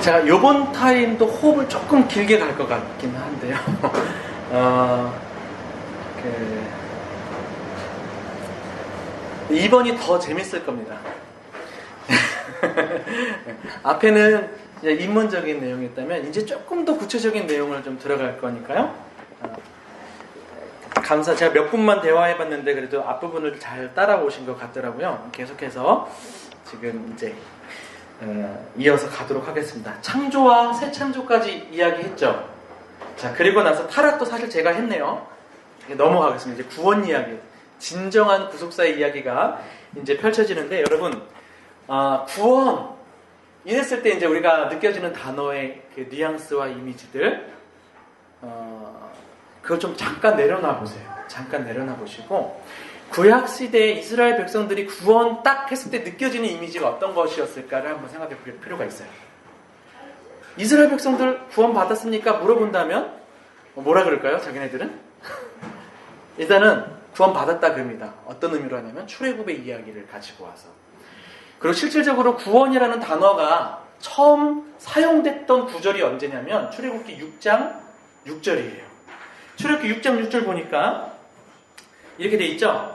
제가 요번 타임도 호흡을 조금 길게 갈 것 같긴 한데요. 이번이 더 재밌을 겁니다. 앞에는 이제 입문적인 내용이었다면 이제 조금 더 구체적인 내용을 좀 들어갈 거니까요. 제가 몇 분만 대화해봤는데 그래도 앞부분을 잘 따라오신 것 같더라고요. 계속해서 지금 이제 이어서 가도록 하겠습니다. 창조와 새 창조까지 이야기했죠. 자, 그리고 나서 타락도 사실 제가 했네요. 넘어가겠습니다. 이제 구원 이야기, 진정한 구속사의 이야기가 이제 펼쳐지는데, 여러분, 구원 이랬을 때 이제 우리가 느껴지는 단어의 그 뉘앙스와 이미지들, 그걸 좀 잠깐 내려놔 보세요. 잠깐 내려놔 보시고, 구약 시대에 이스라엘 백성들이 구원 딱 했을 때 느껴지는 이미지가 어떤 것이었을까를 한번 생각해 볼 필요가 있어요. 이스라엘 백성들 구원 받았습니까? 물어본다면 뭐라 그럴까요? 자기네들은? 일단은 구원 받았다 그럽니다. 어떤 의미로 하냐면 출애굽의 이야기를 가지고 와서. 그리고 실질적으로 구원이라는 단어가 처음 사용됐던 구절이 언제냐면 출애굽기 6장 6절이에요. 출애굽기 6장 6절 보니까 이렇게 돼 있죠.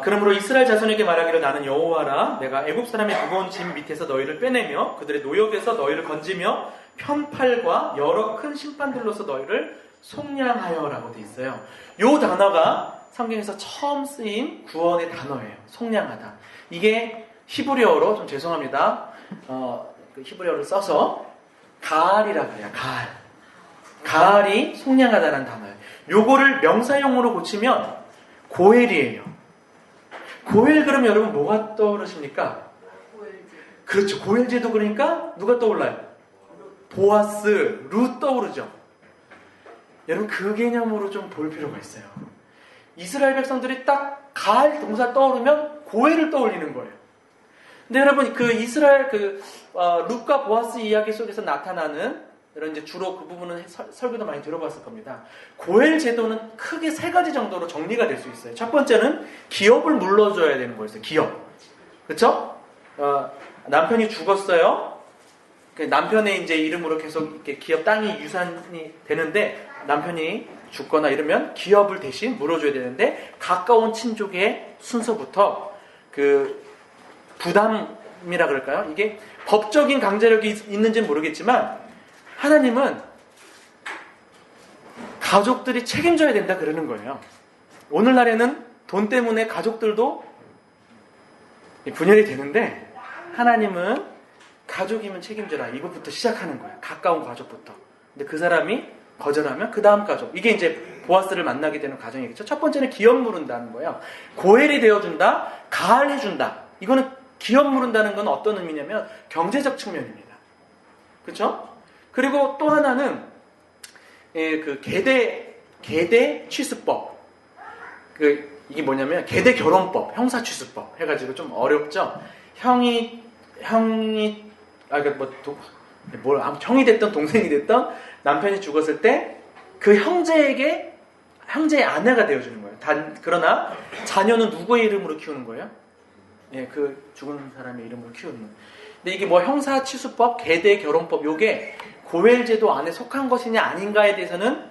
그러므로 이스라엘 자손에게 말하기를 나는 여호와라. 내가 애굽 사람의 무거운 짐 밑에서 너희를 빼내며 그들의 노역에서 너희를 건지며 편팔과 여러 큰 심판들로서 너희를 속량하여라고 돼 있어요. 이 단어가 성경에서 처음 쓰인 구원의 단어예요. 속량하다. 이게 히브리어로, 좀 죄송합니다. 그 히브리어를 써서 가알이라고 해요. 가알. 가알이 속량하다라는 단어예요. 요거를 명사용으로 고치면 고엘이에요. 고엘 그러면 여러분 뭐가 떠오르십니까? 그렇죠. 고엘제도 그러니까 누가 떠올라요? 보아스, 룻 떠오르죠. 여러분 그 개념으로 좀 볼 필요가 있어요. 이스라엘 백성들이 딱 가알 동사 떠오르면 고엘을 떠올리는 거예요. 근데 여러분 그 이스라엘 룻과 보아스 이야기 속에서 나타나는 이런 이제 주로 그 부분은 설교도 많이 들어봤을 겁니다. 고엘 제도는 크게 세 가지 정도로 정리가 될 수 있어요. 첫 번째는 기업을 물러줘야 되는 거였어요. 기업. 그렇죠? 남편이 죽었어요. 남편의 이제 이름으로 계속 이렇게 기업 땅이 유산이 되는데 남편이 죽거나 이러면 기업을 대신 물어줘야 되는데 가까운 친족의 순서부터 그 부담이라 그럴까요? 이게 법적인 강제력이 있는지는 모르겠지만 하나님은 가족들이 책임져야 된다 그러는 거예요. 오늘날에는 돈 때문에 가족들도 분열이 되는데 하나님은 가족이면 책임져라. 이것부터 시작하는 거예요. 가까운 가족부터. 근데 그 사람이 거절하면 그 다음 가족. 이게 이제 보아스를 만나게 되는 과정이겠죠. 첫 번째는 기업 물은다는 거예요. 고엘이 되어준다. 가알해준다. 이거는 기업 물은다는 건 어떤 의미냐면 경제적 측면입니다. 그렇죠? 그리고 또 하나는 그 계대 취수법. 이게 뭐냐면 계대 결혼법, 형사 취수법 해가지고 좀 어렵죠. 형이 형이 됐던 동생이 됐던 남편이 죽었을 때 그 형제의 아내가 되어주는 거예요. 그러나 자녀는 누구의 이름으로 키우는 거예요? 그 죽은 사람의 이름으로 키우는 거예요. 근데 이게 뭐 형사취수법, 계대 결혼법 요게 고엘제도 안에 속한 것이냐 아닌가에 대해서는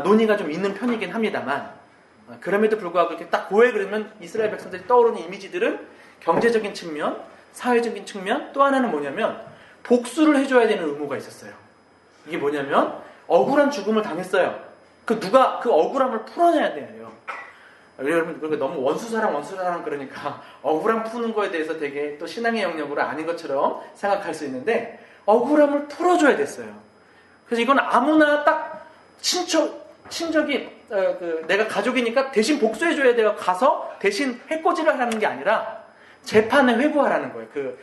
논의가 좀 있는 편이긴 합니다만 그럼에도 불구하고 이렇게 딱 고엘 그러면 이스라엘 백성들이 떠오르는 이미지들은 경제적인 측면, 사회적인 측면, 또 하나는 뭐냐면 복수를 해줘야 되는 의무가 있었어요. 이게 뭐냐면 억울한 죽음을 당했어요. 누가 그 억울함을 풀어내야 돼요. 여러분 그러니까 너무 원수사랑 그러니까 억울함 푸는 거에 대해서 되게 또 신앙의 영역으로 아닌 것처럼 생각할 수 있는데 억울함을 풀어줘야 됐어요. 그래서 이건 아무나 딱 친족이 내가 가족이니까 대신 복수해줘야 돼요. 가서 대신 해코지를 하는 게 아니라 재판에 회부하라는 거예요.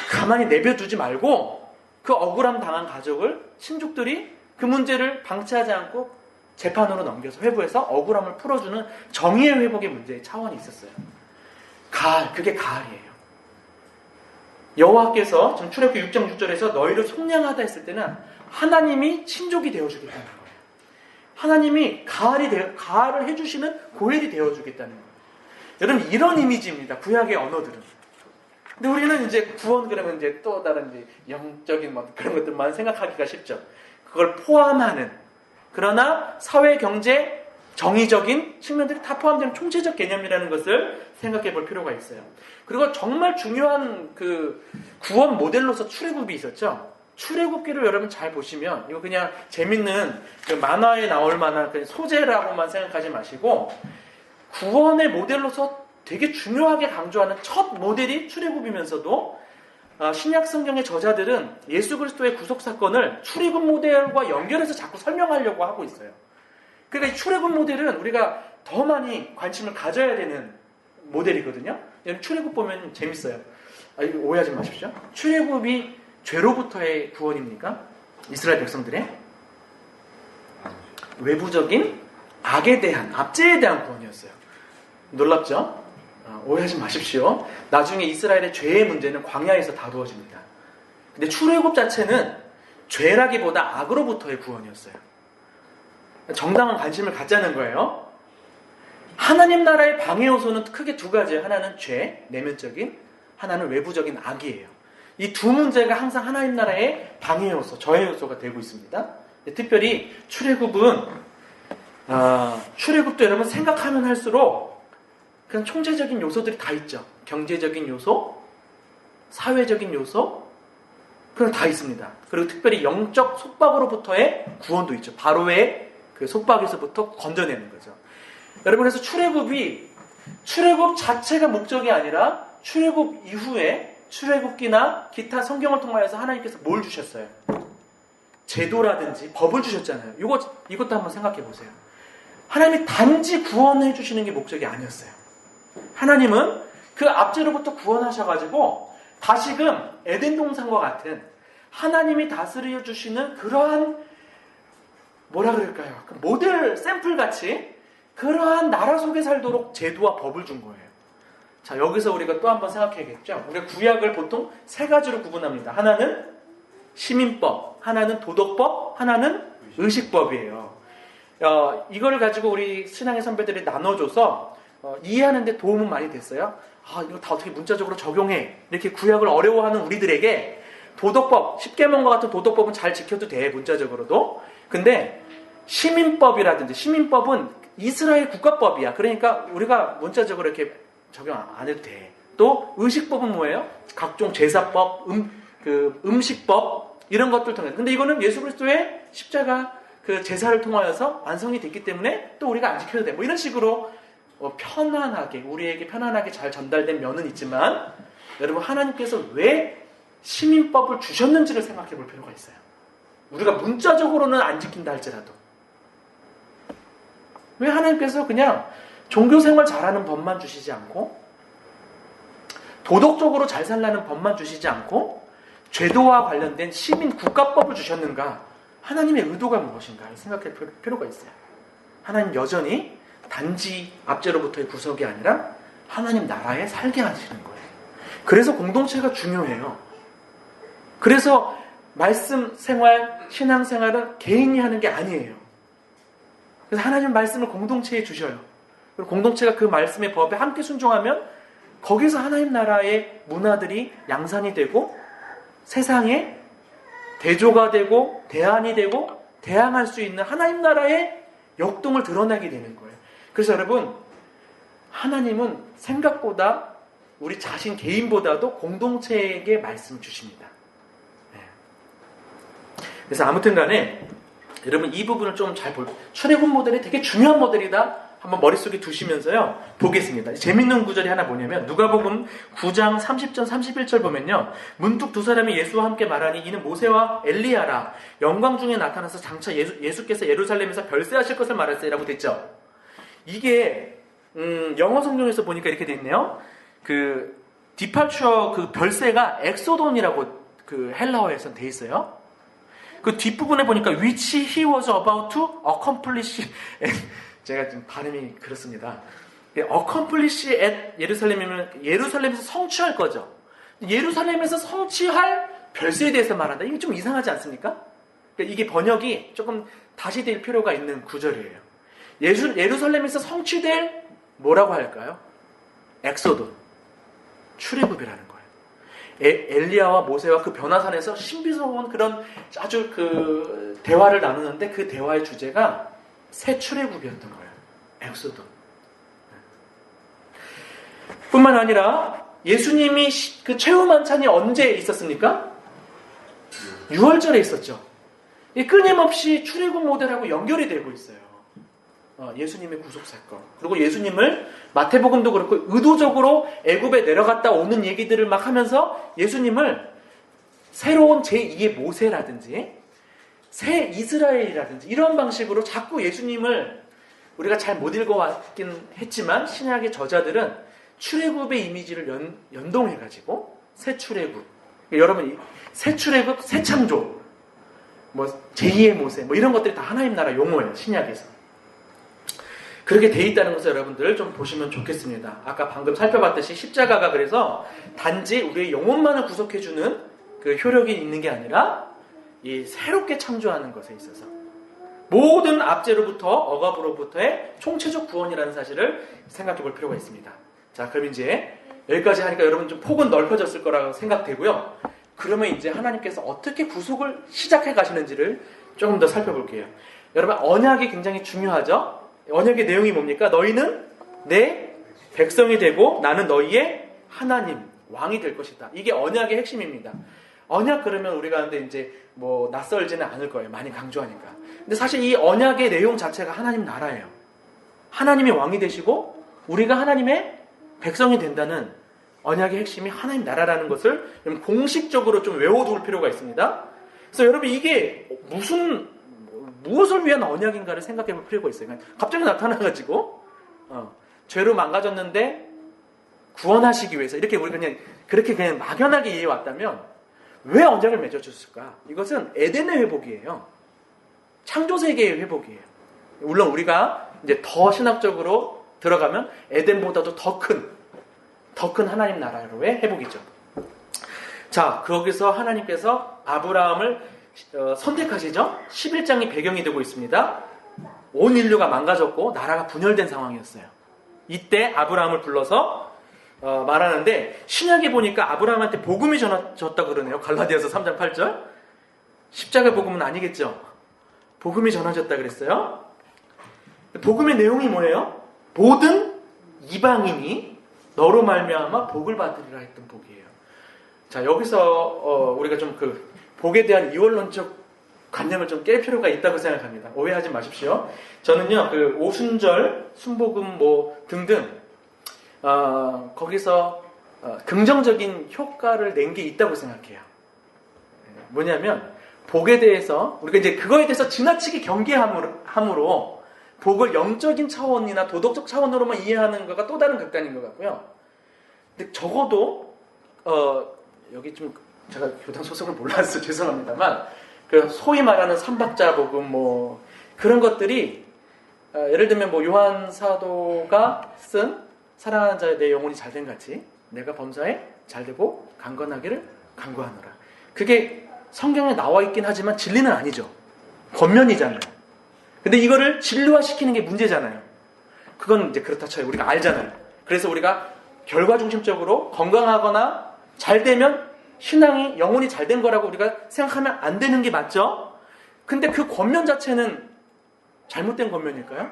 가만히 내버려두지 말고 그 억울함 당한 가족을 친족들이 그 문제를 방치하지 않고 재판으로 넘겨서 회부해서 억울함을 풀어주는 정의의 회복의 문제의 차원이 있었어요. 그게 가을이에요. 여호와께서 지금 출애굽기 6장 6절에서 너희를 속량하다 했을 때는 하나님이 친족이 되어주겠다는 거예요. 하나님이 가을을 해주시는 고엘이 되어주겠다는 거예요. 여러분 이런 이미지입니다. 구약의 언어들은. 근데 우리는 이제 구원 그러면 이제 또 다른 이제 영적인 뭐 그런 것들만 생각하기가 쉽죠. 그걸 포함하는, 그러나 사회, 경제, 정의적인 측면들이 다 포함되는 총체적 개념이라는 것을 생각해 볼 필요가 있어요. 그리고 정말 중요한 그 구원 모델로서 출애굽이 있었죠. 출애굽기를 여러분 잘 보시면 이거 그냥 재밌는 그 만화에 나올 만한 그 소재라고만 생각하지 마시고 구원의 모델로서 되게 중요하게 강조하는 첫 모델이 출애굽이면서도 신약 성경의 저자들은 예수 그리스도의 구속 사건을 출애굽 모델과 연결해서 자꾸 설명하려고 하고 있어요. 그러니까 이 출애굽 모델은 우리가 더 많이 관심을 가져야 되는 모델이거든요. 출애굽 보면 재밌어요. 오해하지 마십시오. 출애굽이 죄로부터의 구원입니까? 이스라엘 백성들의 외부적인 악에 대한, 압제에 대한 구원이었어요. 놀랍죠? 오해하지 마십시오. 나중에 이스라엘의 죄의 문제는 광야에서 다루어집니다. 근데 출애굽 자체는 죄라기보다 악으로부터의 구원이었어요. 정당한 관심을 갖자는 거예요. 하나님 나라의 방해 요소는 크게 두 가지예요. 하나는 죄, 내면적인, 하나는 외부적인 악이에요. 이 두 문제가 항상 하나님 나라의 방해 요소, 저해 요소가 되고 있습니다. 특별히 출애굽은 출애굽도 여러분 생각하면 할수록 그런 총체적인 요소들이 다 있죠. 경제적인 요소, 사회적인 요소, 그런 다 있습니다. 그리고 특별히 영적 속박으로부터의 구원도 있죠. 바로의 그 속박에서부터 건져내는 거죠. 여러분, 그래서 출애굽 자체가 목적이 아니라 출애굽 이후에 출애굽기나 기타 성경을 통하여서 하나님께서 뭘 주셨어요? 제도라든지 법을 주셨잖아요. 이것도 한번 생각해 보세요. 하나님이 단지 구원해 주시는 게 목적이 아니었어요. 하나님은 그 압제로부터 구원하셔가지고 다시금 에덴 동산과 같은 하나님이 다스려 주시는 그러한 뭐라 그럴까요? 모델 샘플 같이 그러한 나라 속에 살도록 제도와 법을 준 거예요. 자, 여기서 우리가 또 한번 생각해야겠죠. 우리가 구약을 보통 세 가지로 구분합니다. 하나는 시민법, 하나는 도덕법, 하나는 의식법이에요. 이걸 가지고 우리 신앙의 선배들이 나눠줘서 이해하는데 도움은 많이 됐어요. 이거 다 어떻게 문자적으로 적용해. 이렇게 구약을 어려워하는 우리들에게 도덕법, 10계명과 같은 도덕법은 잘 지켜도 돼, 문자적으로도. 근데 시민법이라든지, 시민법은 이스라엘 국가법이야. 그러니까 우리가 문자적으로 이렇게 적용 안 해도 돼. 또 의식법은 뭐예요? 각종 제사법, 음식법 이런 것들 통해서. 근데 이거는 예수 그리스도의 십자가 그 제사를 통하여서 완성이 됐기 때문에 또 우리가 안 지켜도 돼. 뭐 이런 식으로 편안하게, 우리에게 편안하게 잘 전달된 면은 있지만 여러분, 하나님께서 왜 시민법을 주셨는지를 생각해 볼 필요가 있어요. 우리가 문자적으로는 안 지킨다 할지라도 왜 하나님께서 그냥 종교생활 잘하는 법만 주시지 않고 도덕적으로 잘 살라는 법만 주시지 않고 제도와 관련된 시민 국가법을 주셨는가? 하나님의 의도가 무엇인가 생각해 볼 필요가 있어요. 하나님 여전히 단지 압제로부터의 구속이 아니라 하나님 나라에 살게 하시는 거예요. 그래서 공동체가 중요해요. 그래서 말씀 생활, 신앙 생활은 개인이 하는 게 아니에요. 그래서 하나님 말씀을 공동체에 주셔요. 그리고 공동체가 그 말씀의 법에 함께 순종하면 거기서 하나님 나라의 문화들이 양산이 되고 세상에 대조가 되고 대안이 되고 대항할 수 있는 하나님 나라의 역동을 드러내게 되는 거예요. 그래서 여러분, 하나님은 생각보다 우리 자신 개인보다도 공동체에게 말씀을 주십니다. 그래서 아무튼 간에 여러분, 이 부분을 좀 잘 출애굽 모델이 되게 중요한 모델이다 한번 머릿속에 두시면서요 보겠습니다. 재밌는 구절이 하나 뭐냐면 누가복음 9장 30절 31절 보면요, 문득 두 사람이 예수와 함께 말하니 이는 모세와 엘리야라. 영광 중에 나타나서 장차 예수께서 예루살렘에서 별세하실 것을 말했어요라고 됐죠. 이게 영어 성경에서 보니까 이렇게 돼 있네요. 그 디파처 그 별세가 엑소돈이라고 그 헬라어에서 돼 있어요. 그 뒷부분에 보니까 which he was about to accomplish 제가 지금 발음이 그렇습니다. accomplish at 예루살렘이면 예루살렘에서 성취할 거죠. 예루살렘에서 성취할 별세에 대해서 말한다. 이게 좀 이상하지 않습니까? 이게 번역이 조금 다시 될 필요가 있는 구절이에요. 예루살렘에서 성취될 뭐라고 할까요? 엑소돈, 출애굽이라는 거예요. 엘리야와 모세와 그 변화산에서 신비스러운 그런 아주 그 대화를 나누는데 그 대화의 주제가 새 출애굽이었던 거예요. 엑소도. 뿐만 아니라 예수님이 그 최후 만찬이 언제 있었습니까? 6월절에 있었죠. 이 끊임없이 출애굽 모델하고 연결이 되고 있어요. 예수님의 구속 사건. 그리고 예수님을 마태복음도 그렇고 의도적으로 애굽에 내려갔다 오는 얘기들을 막 하면서 예수님을 새로운 제2의 모세라든지 새 이스라엘이라든지 이런 방식으로 자꾸 예수님을 우리가 잘 못 읽어왔긴 했지만 신약의 저자들은 출애굽의 이미지를 연동해가지고 새 출애굽. 여러분 새 출애굽, 새 창조, 뭐 제2의 모세, 뭐 이런 것들이 다 하나님 나라 용어예요. 신약에서. 그렇게 돼 있다는 것을 여러분들 좀 보시면 좋겠습니다. 아까 방금 살펴봤듯이 십자가가 그래서 단지 우리의 영혼만을 구속해주는 그 효력이 있는 게 아니라 이 새롭게 창조하는 것에 있어서 모든 압제로부터 억압으로부터의 총체적 구원이라는 사실을 생각해 볼 필요가 있습니다. 자, 그럼 이제 여기까지 하니까 여러분 좀 폭은 넓혀졌을 거라고 생각되고요. 그러면 이제 하나님께서 어떻게 구속을 시작해 가시는지를 조금 더 살펴볼게요. 여러분 언약이 굉장히 중요하죠. 언약의 내용이 뭡니까? 너희는 내 백성이 되고 나는 너희의 하나님, 왕이 될 것이다. 이게 언약의 핵심입니다. 언약 그러면 우리가 근데 이제 뭐 낯설지는 않을 거예요. 많이 강조하니까. 근데 사실 이 언약의 내용 자체가 하나님 나라예요. 하나님이 왕이 되시고 우리가 하나님의 백성이 된다는 언약의 핵심이 하나님 나라라는 것을 공식적으로 좀 외워둘 필요가 있습니다. 그래서 여러분 이게 무엇을 위한 언약인가를 생각해 볼 필요가 있어요. 갑자기 나타나가지고 죄로 망가졌는데 구원하시기 위해서 이렇게 우리가 그렇게 그냥 막연하게 이해해왔다면 왜 언약을 맺어줬을까? 이것은 에덴의 회복이에요. 창조 세계의 회복이에요. 물론 우리가 이제 더 신학적으로 들어가면 에덴보다도 더 큰 하나님 나라로의 회복이죠. 자, 거기서 하나님께서 아브라함을 선택하시죠. 11장이 배경이 되고 있습니다. 온 인류가 망가졌고 나라가 분열된 상황이었어요. 이때 아브라함을 불러서 말하는데 신약에 보니까 아브라함한테 복음이 전해졌다고 그러네요. 갈라디아서 3장 8절. 십자가 복음은 아니겠죠. 복음이 전해졌다 그랬어요. 복음의 내용이 뭐예요? 모든 이방인이 너로 말미암아 복을 받으리라 했던 복이에요. 자, 여기서 우리가 좀 그 복에 대한 이원론적 관념을 좀 깰 필요가 있다고 생각합니다. 오해하지 마십시오. 저는요, 그 오순절, 순복음 뭐 등등 거기서 긍정적인 효과를 낸 게 있다고 생각해요. 뭐냐면 복에 대해서 우리가 이제 그거에 대해서 지나치게 경계함으로 복을 영적인 차원이나 도덕적 차원으로만 이해하는 거가 또 다른 극단인 것 같고요. 근데 적어도 여기 좀 제가 교당 소속을 몰라서 죄송합니다만 그 소위 말하는 삼박자 복음 뭐 그런 것들이 예를 들면 뭐 요한 사도가 쓴 사랑하는 자의 내 영혼이 잘된 같이 내가 범사에 잘되고 강건하기를 간구하노라. 그게 성경에 나와 있긴 하지만 진리는 아니죠. 겉면이잖아요. 근데 이거를 진리화시키는 게 문제잖아요. 그건 이제 그렇다 쳐요. 우리가 알잖아요. 그래서 우리가 결과 중심적으로 건강하거나 잘 되면 신앙이 영혼이 잘 된 거라고 우리가 생각하면 안 되는 게 맞죠? 근데 그 겉면 자체는 잘못된 겉면일까요?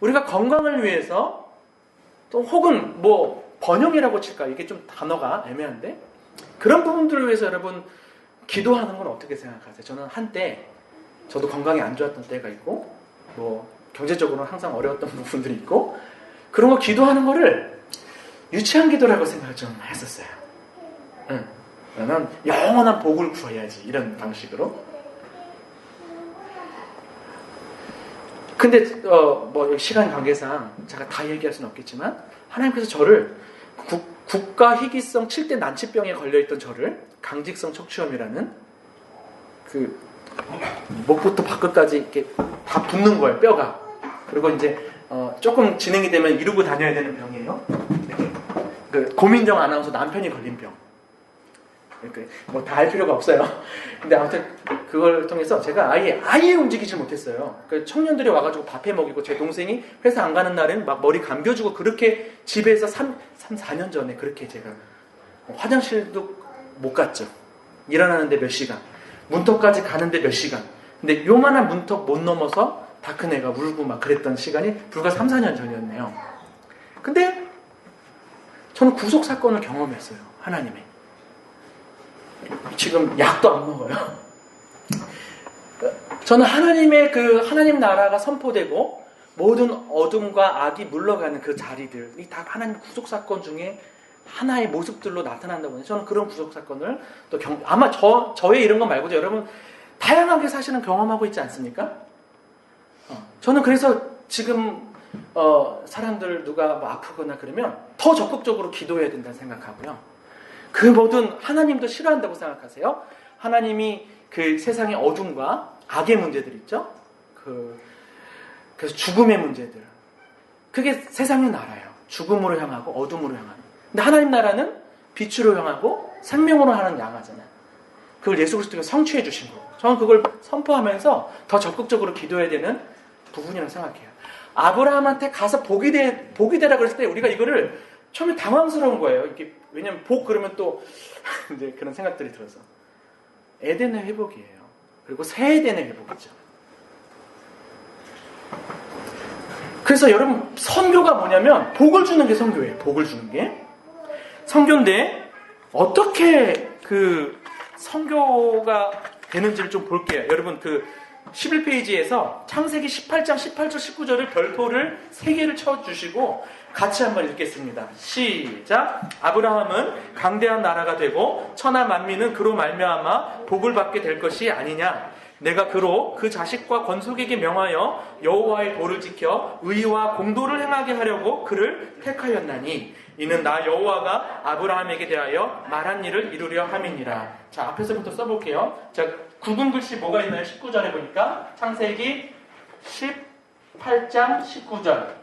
우리가 건강을 위해서 또 혹은 뭐 번영이라고 칠까? 이게 좀 단어가 애매한데 그런 부분들을 위해서 여러분 기도하는 건 어떻게 생각하세요? 저는 한때 저도 건강이 안 좋았던 때가 있고 뭐 경제적으로는 항상 어려웠던 부분들이 있고 그런 거 기도하는 거를 유치한 기도라고 생각을 좀 했었어요. 나는 영원한 복을 구해야지 이런 방식으로. 근데 뭐 시간 관계상 제가 다 얘기할 수는 없겠지만 하나님께서 저를 국가 희귀성 7대 난치병에 걸려있던 저를 강직성 척추염이라는 그 목부터 발끝까지 이렇게 다 붓는 거예요, 뼈가. 그리고 이제 조금 진행이 되면 이러고 다녀야 되는 병이에요. 이렇게. 그 고민정 아나운서 남편이 걸린 병. 뭐 다 할 필요가 없어요. 근데 아무튼 그걸 통해서 제가 아예 움직이지 못했어요. 그 청년들이 와가지고 밥해 먹이고 제 동생이 회사 안 가는 날엔 막 머리 감겨주고 그렇게 집에서 4년 전에 그렇게 제가 화장실도 못 갔죠. 일어나는데 몇 시간, 문턱까지 가는데 몇 시간. 근데 요만한 문턱 못 넘어서 다 큰 애가 울고 막 그랬던 시간이 불과 3, 4년 전이었네요. 근데 저는 구속 사건을 경험했어요. 하나님의. 지금 약도 안 먹어요. 저는 하나님의 하나님 나라가 선포되고 모든 어둠과 악이 물러가는 그 자리들이 다 하나님 구속 사건 중에 하나의 모습들로 나타난다고 해요. 저는 그런 구속 사건을 또 아마 저의 이런 거 말고도 여러분 다양하게 사실은 경험하고 있지 않습니까? 저는 그래서 지금 사람들 누가 뭐 아프거나 그러면 더 적극적으로 기도해야 된다는 생각하고요. 그 모든 하나님도 싫어한다고 생각하세요? 하나님이 그 세상의 어둠과 악의 문제들 있죠? 그래서 죽음의 문제들. 그게 세상의 나라예요. 죽음으로 향하고 어둠으로 향하는. 근데 하나님 나라는 빛으로 향하고 생명으로 하는 양하잖아요. 그걸 예수 그리스도가 성취해 주신 거고. 저는 그걸 선포하면서 더 적극적으로 기도해야 되는 부분이라고 생각해요. 아브라함한테 가서 복이 되라 그랬을 때 우리가 이거를 처음에 당황스러운 거예요. 이게 왜냐면 복 그러면 또 이제 그런 생각들이 들어서 에덴의 회복이에요. 그리고 새 에덴의 회복이죠. 그래서 여러분 선교가 뭐냐면 복을 주는 게 선교예요. 복을 주는 게 선교인데 어떻게 그 선교가 되는지를 좀 볼게요. 여러분 11페이지에서 창세기 18장 18절 19절을 별표를 3개를 쳐주시고 같이 한번 읽겠습니다. 시작. 아브라함은 강대한 나라가 되고 천하 만민은 그로 말미암아 복을 받게 될 것이 아니냐. 내가 그로 그 자식과 건속에게 명하여 여호와의 도를 지켜 의와 공도를 행하게 하려고 그를 택하였나니 이는 나 여호와가 아브라함에게 대하여 말한 일을 이루려 함이니라. 자, 앞에서부터 써볼게요. 자, 굵은 글씨 뭐가 있나요? 19절에 보니까 창세기 18장 19절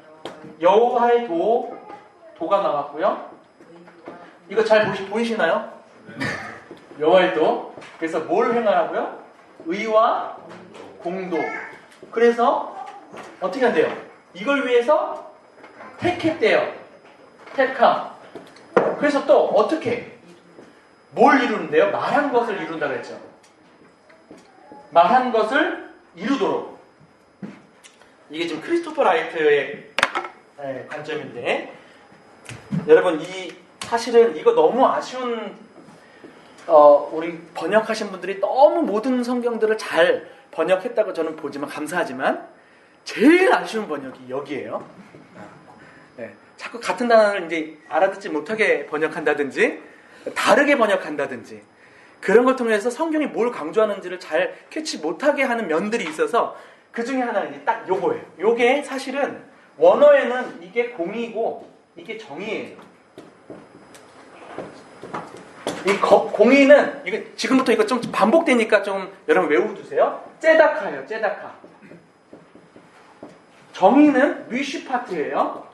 여호와의 도가 나왔고요. 이거 잘 보이시나요? 여호와의 도. 그래서 뭘 행하라고요? 의와 공도. 그래서 어떻게 한대요? 이걸 위해서 택했대요. 택함. 그래서 또 어떻게? 뭘 이루는데요? 말한 것을 이룬다 그랬죠. 말한 것을 이루도록. 이게 지금 크리스토퍼 라이트의 관점인데 여러분 사실은 이거 너무 아쉬운 우리 번역하신 분들이 너무 모든 성경들을 잘 번역했다고 저는 보지만 감사하지만 제일 아쉬운 번역이 여기에요. 자꾸 같은 단어를 이제 알아듣지 못하게 번역한다든지 다르게 번역한다든지 그런 걸 통해서 성경이 뭘 강조하는지를 잘 캐치 못하게 하는 면들이 있어서 그 중에 하나는 딱 요거예요. 요게 사실은 원어에는 이게 공이고 이게 정의예요. 이 공의는 이거 지금부터 이거 좀 반복되니까 좀 여러분 외워두세요. 째다카예요. 째다카. 정의는 미슈파트예요.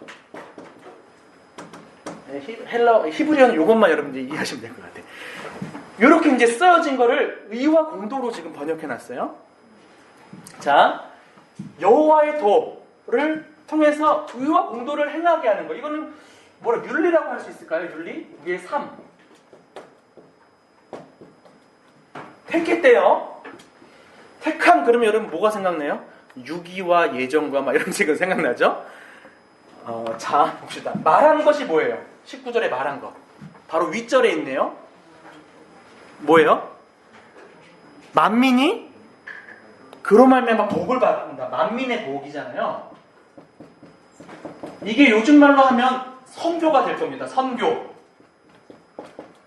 히브리어는 이것만 여러분들이 이해하시면 될 것 같아요. 이렇게 이제 쓰여진 거를 의와 공도로 지금 번역해놨어요. 자, 여호와의 도를 통해서 의와 공도를 행하게 하는 거. 이거는 윤리라고 할 수 있을까요? 윤리? 위에 3. 택했대요. 택함 그러면 여러분 뭐가 생각나요? 유기와 예정과 막 이런 식으로 생각나죠? 자, 봅시다. 말한 것이 뭐예요? 19절에 말한 것. 바로 윗절에 있네요. 뭐예요? 만민이 그로 말미암아 복을 받는다. 만민의 복이잖아요. 이게 요즘 말로 하면 선교가 될 겁니다. 선교.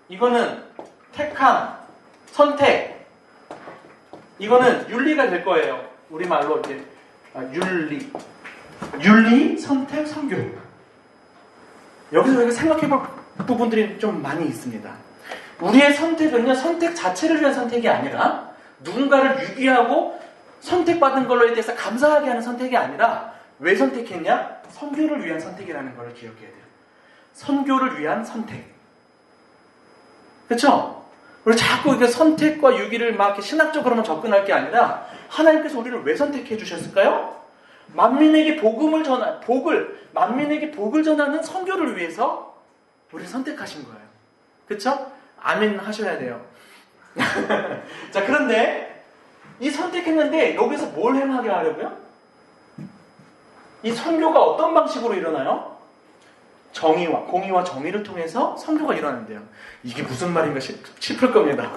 이거는 택함, 선택. 이거는 윤리가 될 거예요. 우리말로 이제 윤리, 선택, 선교. 여기서 우리가 생각해볼 부분들이 좀 많이 있습니다. 우리의 선택은요, 선택 자체를 위한 선택이 아니라 누군가를 유기하고 선택받은 걸로에 대해서 감사하게 하는 선택이 아니라 왜 선택했냐? 선교를 위한 선택이라는 걸 기억해야 돼요. 선교를 위한 선택. 그렇죠? 우리 자꾸 이게 선택과 유기를 막 이렇게 신학적으로만 접근할 게 아니라 하나님께서 우리를 왜 선택해 주셨을까요? 만민에게 만민에게 복을 전하는 선교를 위해서 우리를 선택하신 거예요. 그쵸? 아멘 하셔야 돼요. 자, 그런데 이 선택했는데 여기서 뭘 행하게 하려고요? 이 선교가 어떤 방식으로 일어나요? 공의와 정의를 통해서 선교가 일어난대요. 이게 무슨 말인가 싶을 겁니다.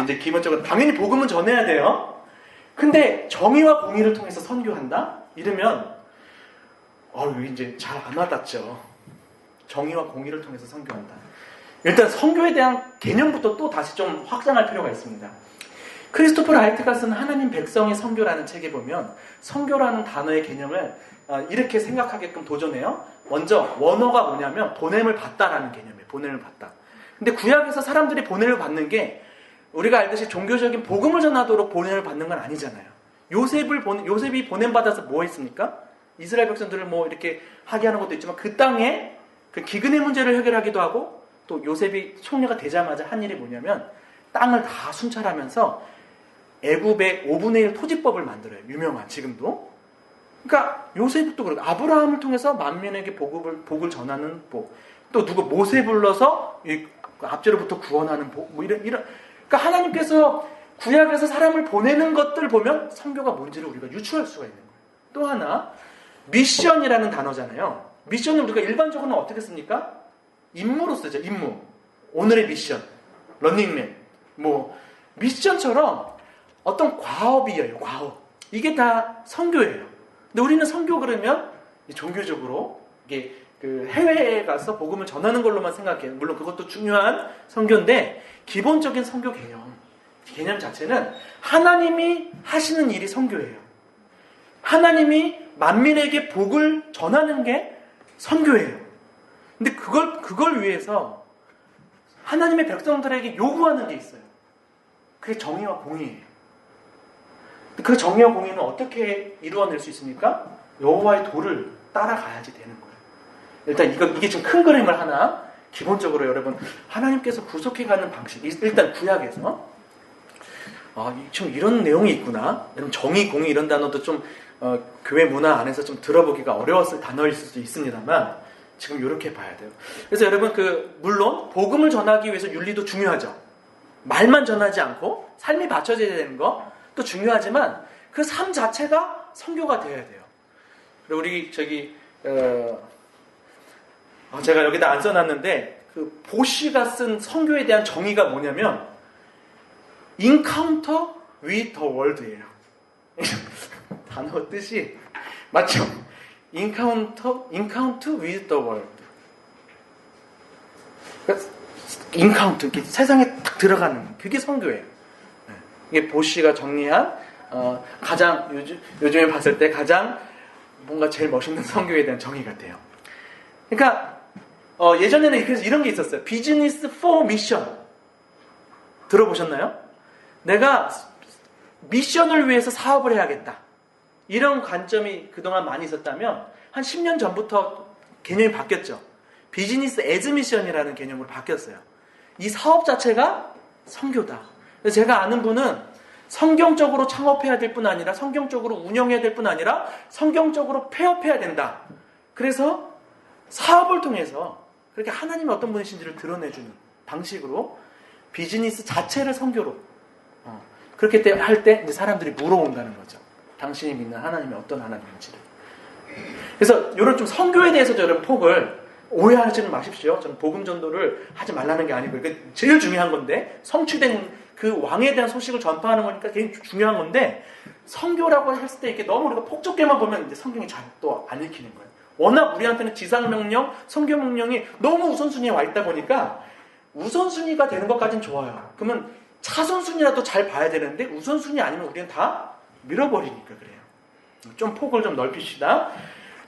이제 기본적으로 당연히 복음은 전해야 돼요. 근데 정의와 공의를 통해서 선교한다? 이러면 이제 잘 안 와닿죠. 정의와 공의를 통해서 선교한다. 일단 선교에 대한 개념부터 또 다시 좀 확장할 필요가 있습니다. 크리스토퍼 라이트가 쓴 하나님 백성의 선교라는 책에 보면 선교라는 단어의 개념을 이렇게 생각하게끔 도전해요. 먼저 원어가 뭐냐면 보냄을 받다라는 개념이에요. 보냄을 받다. 근데 구약에서 사람들이 보냄을 받는 게 우리가 알듯이 종교적인 복음을 전하도록 보냄을 받는 건 아니잖아요. 요셉이 보냄 받아서 뭐 했습니까? 이스라엘 백성들을 뭐 이렇게 하게 하는 것도 있지만 그 땅에 그 기근의 문제를 해결하기도 하고 또 요셉이 총리가 되자마자 한 일이 뭐냐면 땅을 다 순찰하면서 애굽의 5분의 1 토지법을 만들어요. 유명한 지금도. 그러니까 요셉도 그렇고 아브라함을 통해서 만민에게 복을 전하는 복. 또 모세 불러서 압제로부터 구원하는 복. 뭐 이런 그러니까 하나님께서 구약에서 사람을 보내는 것들을 보면 선교가 뭔지를 우리가 유추할 수가 있는 거예요. 또 하나 미션이라는 단어잖아요. 미션을 우리가 일반적으로는 어떻게 씁니까? 임무로 쓰죠. 임무. 오늘의 미션. 런닝맨. 미션처럼 어떤 과업이에요. 과업. 이게 다 선교예요. 근데 우리는 선교 그러면 종교적으로 이게 그 해외에 가서 복음을 전하는 걸로만 생각해요. 물론 그것도 중요한 선교인데 기본적인 선교 개념 자체는 하나님이 하시는 일이 선교예요. 하나님이 만민에게 복을 전하는 게 선교예요. 근데 그걸 위해서 하나님의 백성들에게 요구하는 게 있어요. 그게 정의와 공의예요. 그 정의와 공의는 어떻게 이루어낼 수 있습니까? 여호와의 도를 따라가야지 되는 거예요. 일단 이게 지금 큰 그림을 하나 기본적으로 여러분 하나님께서 구속해가는 방식 일단 구약에서 좀 이런 내용이 있구나. 정의, 공의 이런 단어도 좀 교회 문화 안에서 좀 들어보기가 어려웠을 단어일 수도 있습니다만 지금 이렇게 봐야 돼요. 그래서 여러분 물론 복음을 전하기 위해서 윤리도 중요하죠. 말만 전하지 않고 삶이 받쳐져야 되는 것도 중요하지만 그 삶 자체가 선교가 되어야 돼요. 그리고 우리 제가 여기다 안 써놨는데 그 보시가 쓴 선교에 대한 정의가 뭐냐면 Encounter with the world예요. 단어 뜻이 맞죠? Encounter with the world. Encounter, 세상에 딱 들어가는 그게 선교예요. 이게 보시가 정리한 가장 요즘에 봤을 때 가장 뭔가 제일 멋있는 선교에 대한 정의 같아요. 그러니까 예전에는 그래서 이런 게 있었어요. 비즈니스 포 미션 들어보셨나요? 내가 미션을 위해서 사업을 해야겠다. 이런 관점이 그동안 많이 있었다면 한 10년 전부터 개념이 바뀌었죠. 비즈니스 에즈 미션이라는 개념으로 바뀌었어요. 이 사업 자체가 선교다. 그래서 제가 아는 분은 성경적으로 창업해야 될 뿐 아니라 성경적으로 운영해야 될 뿐 아니라 성경적으로 폐업해야 된다. 그래서 사업을 통해서 그렇게 하나님이 어떤 분이신지를 드러내주는 방식으로 비즈니스 자체를 선교로 그렇게 할 때 사람들이 물어온다는 거죠. 당신이 믿는 하나님이 어떤 하나님인지를. 그래서 이런 좀 선교에 대해서도 여러분 폭을 오해하지는 마십시오. 저는 복음 전도를 하지 말라는 게 아니고 이게 제일 중요한 건데 성취된 그 왕에 대한 소식을 전파하는 거니까 굉장히 중요한 건데 선교라고 했을 때 이렇게 너무 우리가 폭좁게만 보면 이제 성경이 잘 또 안 읽히는 거예요. 워낙 우리한테는 지상명령, 선교명령이 너무 우선순위에 와 있다 보니까 우선순위가 되는 것까지는 좋아요. 그러면 차선순위라도 잘 봐야 되는데 우선순위 아니면 우리는 다 밀어버리니까 그래요. 좀 폭을 좀 넓힙시다.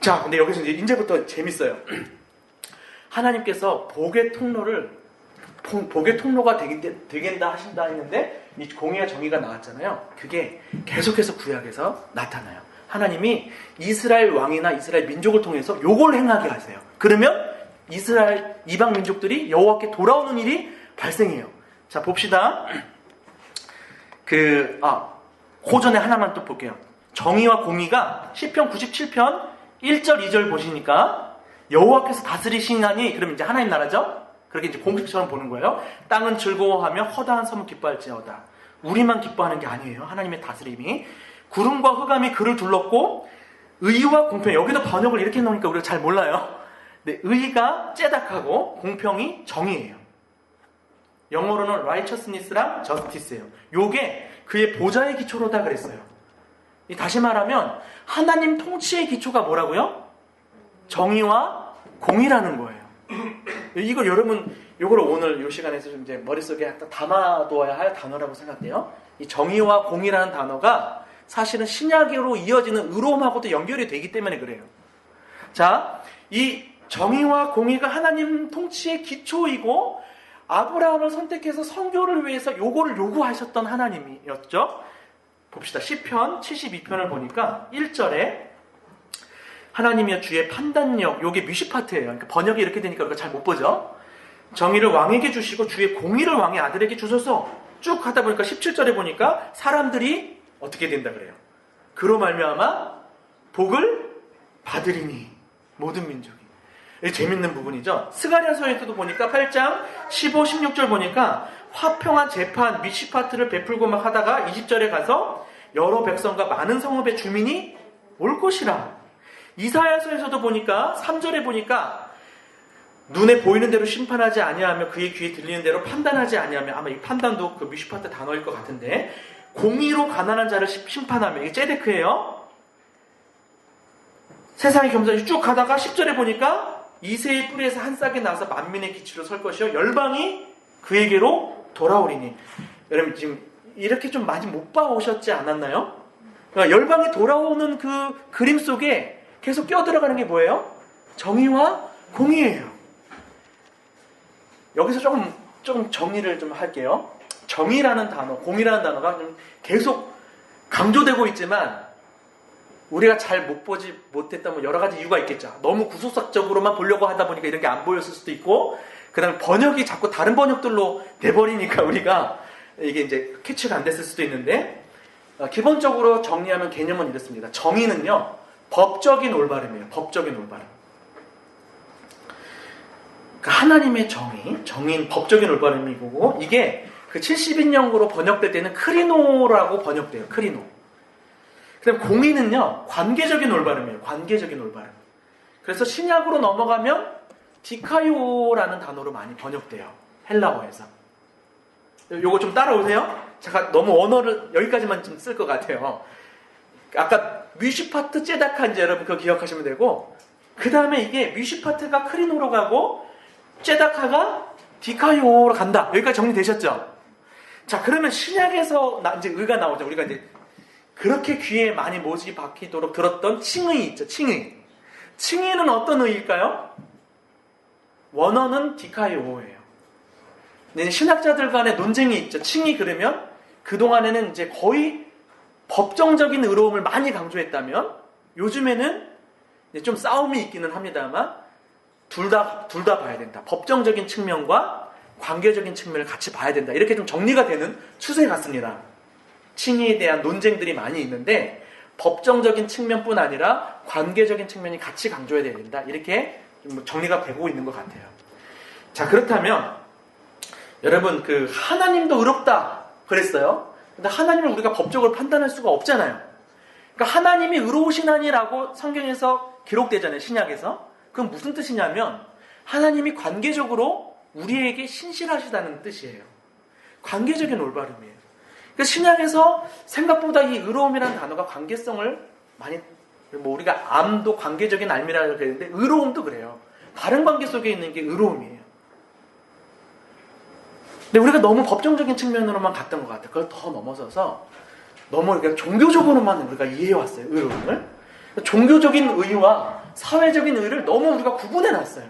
자, 근데 여기서 이제부터 재밌어요. 하나님께서 복의 통로가 되겠다 하신다 했는데 이 공의와 정의가 나왔잖아요. 그게 계속해서 구약에서 나타나요. 하나님이 이스라엘 왕이나 이스라엘 민족을 통해서 요걸 행하게 하세요. 그러면 이스라엘 이방 민족들이 여호와께 돌아오는 일이 발생해요. 자, 봅시다. 그 전에 하나만 또 볼게요. 정의와 공의가 시편 97편 1절 2절 보시니까 여호와께서 다스리시나니 그러면 이제 하나님 나라죠. 그렇게 이제 공식처럼 보는 거예요. 땅은 즐거워하며 허다한 섬은 기뻐할지어다. 우리만 기뻐하는 게 아니에요. 하나님의 다스림이. 구름과 흑암이 그를 둘렀고 의와 공평. 여기도 번역을 이렇게 해놓으니까 우리가 잘 몰라요. 근데 의가 째닥하고 공평이 정의예요. 영어로는 righteousness랑 justice예요. 요게 그의 보좌의 기초로다 그랬어요. 다시 말하면 하나님 통치의 기초가 뭐라고요? 정의와 공의라는 거예요. 이걸 여러분, 이걸 오늘 이 시간에서 좀 이제 머릿속에 담아둬야 할 단어라고 생각돼요. 이 정의와 공의라는 단어가 사실은 신약으로 이어지는 의로움하고도 연결이 되기 때문에 그래요. 자, 이 정의와 공의가 하나님 통치의 기초이고 아브라함을 선택해서 선교를 위해서 요거를 요구하셨던 하나님이었죠. 봅시다. 시편 72편을 보니까 1절에 하나님이여 주의 판단력, 요게 뮤시파트예요. 그러니까 번역이 이렇게 되니까 우리가 잘 못 보죠. 정의를 왕에게 주시고 주의 공의를 왕의 아들에게 주셔서 쭉 하다 보니까 17절에 보니까 사람들이 어떻게 된다 그래요. 그로 말미암아 복을 받으리니 모든 민족이. 재밌는 부분이죠. 스가랴서에서도 보니까 8장 15, 16절 보니까 화평한 재판 미시파트를 베풀고 막 하다가 20절에 가서 여러 백성과 많은 성읍의 주민이 올 것이라. 이사야서에서도 보니까 3절에 보니까 눈에 보이는 대로 심판하지 아니하며 그의 귀에 들리는 대로 판단하지 아니하며, 아마 이 판단도 그 미시파트 단어일 것 같은데, 공의로 가난한 자를 심판하며, 이게 째데크예요. 세상의 겸손히 쭉 가다가 10절에 보니까 이새의 뿌리에서 한 싹이 나서 만민의 기치로 설 것이요 열방이 그에게로 돌아오리니. 여러분 지금 이렇게 좀 많이 못 봐오셨지 않았나요? 그러니까 열방이 돌아오는 그 그림 속에 계속 끼어들어가는 게 뭐예요? 정의와 공의예요. 여기서 조금 정리를 좀 할게요. 정의라는 단어, 공의라는 단어가 좀 계속 강조되고 있지만 우리가 잘 못 보지 못했다면 여러 가지 이유가 있겠죠. 너무 구속적으로만 보려고 하다 보니까 이런 게 안 보였을 수도 있고, 그 다음에 번역이 자꾸 다른 번역들로 돼버리니까 우리가 이게 이제 캐치가 안 됐을 수도 있는데, 기본적으로 정리하면 개념은 이렇습니다. 정의는요, 법적인 올바름이에요. 법적인 올바름. 그러니까 하나님의 정의는 법적인 올바름이고, 이게 그 70인용으로 번역될 때는 크리노라고 번역돼요. 크리노. 그 다음 공의는요, 관계적인 올바름이에요. 관계적인 올바름. 그래서 신약으로 넘어가면 디카이오라는 단어로 많이 번역돼요. 헬라어에서. 요거 좀 따라오세요. 제가 너무 언어를 여기까지만 좀 쓸 것 같아요. 아까 뮤시파트 째다카인지 여러분 그거 기억하시면 되고, 그 다음에 이게 뮤시파트가 크리노로 가고 째다카가 디카이오로 간다. 여기까지 정리되셨죠? 자, 그러면 신약에서 이제 의가 나오죠. 우리가 이제 그렇게 귀에 많이 못이 박히도록 들었던 칭의 있죠. 칭의. 칭의는 어떤 의일까요? 원어는 디카이오예요. 신학자들 간의 논쟁이 있죠. 칭의 그러면 그동안에는 이제 거의 법정적인 의로움을 많이 강조했다면 요즘에는 이제 좀 싸움이 있기는 합니다만 둘 다 봐야 된다. 법정적인 측면과 관계적인 측면을 같이 봐야 된다. 이렇게 좀 정리가 되는 추세 같습니다. 칭의에 대한 논쟁들이 많이 있는데 법정적인 측면뿐 아니라 관계적인 측면이 같이 강조해야 된다. 이렇게 좀 정리가 되고 있는 것 같아요. 자, 그렇다면 여러분 그 하나님도 의롭다 그랬어요. 근데 하나님을 우리가 법적으로 판단할 수가 없잖아요. 그러니까 하나님이 의로우시나니라고 성경에서 기록되잖아요. 신약에서. 그건 무슨 뜻이냐면 하나님이 관계적으로 우리에게 신실하시다는 뜻이에요. 관계적인 올바름이에요. 그러니까 신약에서 생각보다 이 의로움이라는 단어가 관계성을 많이, 뭐 우리가 암도 관계적인 알미라고 그랬는데 의로움도 그래요. 다른 관계 속에 있는 게 의로움이에요. 근데 우리가 너무 법정적인 측면으로만 갔던 것 같아요. 그걸 더 넘어서서 너무 우리가 종교적으로만 우리가 이해해왔어요. 의로움을. 종교적인 의와 사회적인 의를 너무 우리가 구분해놨어요.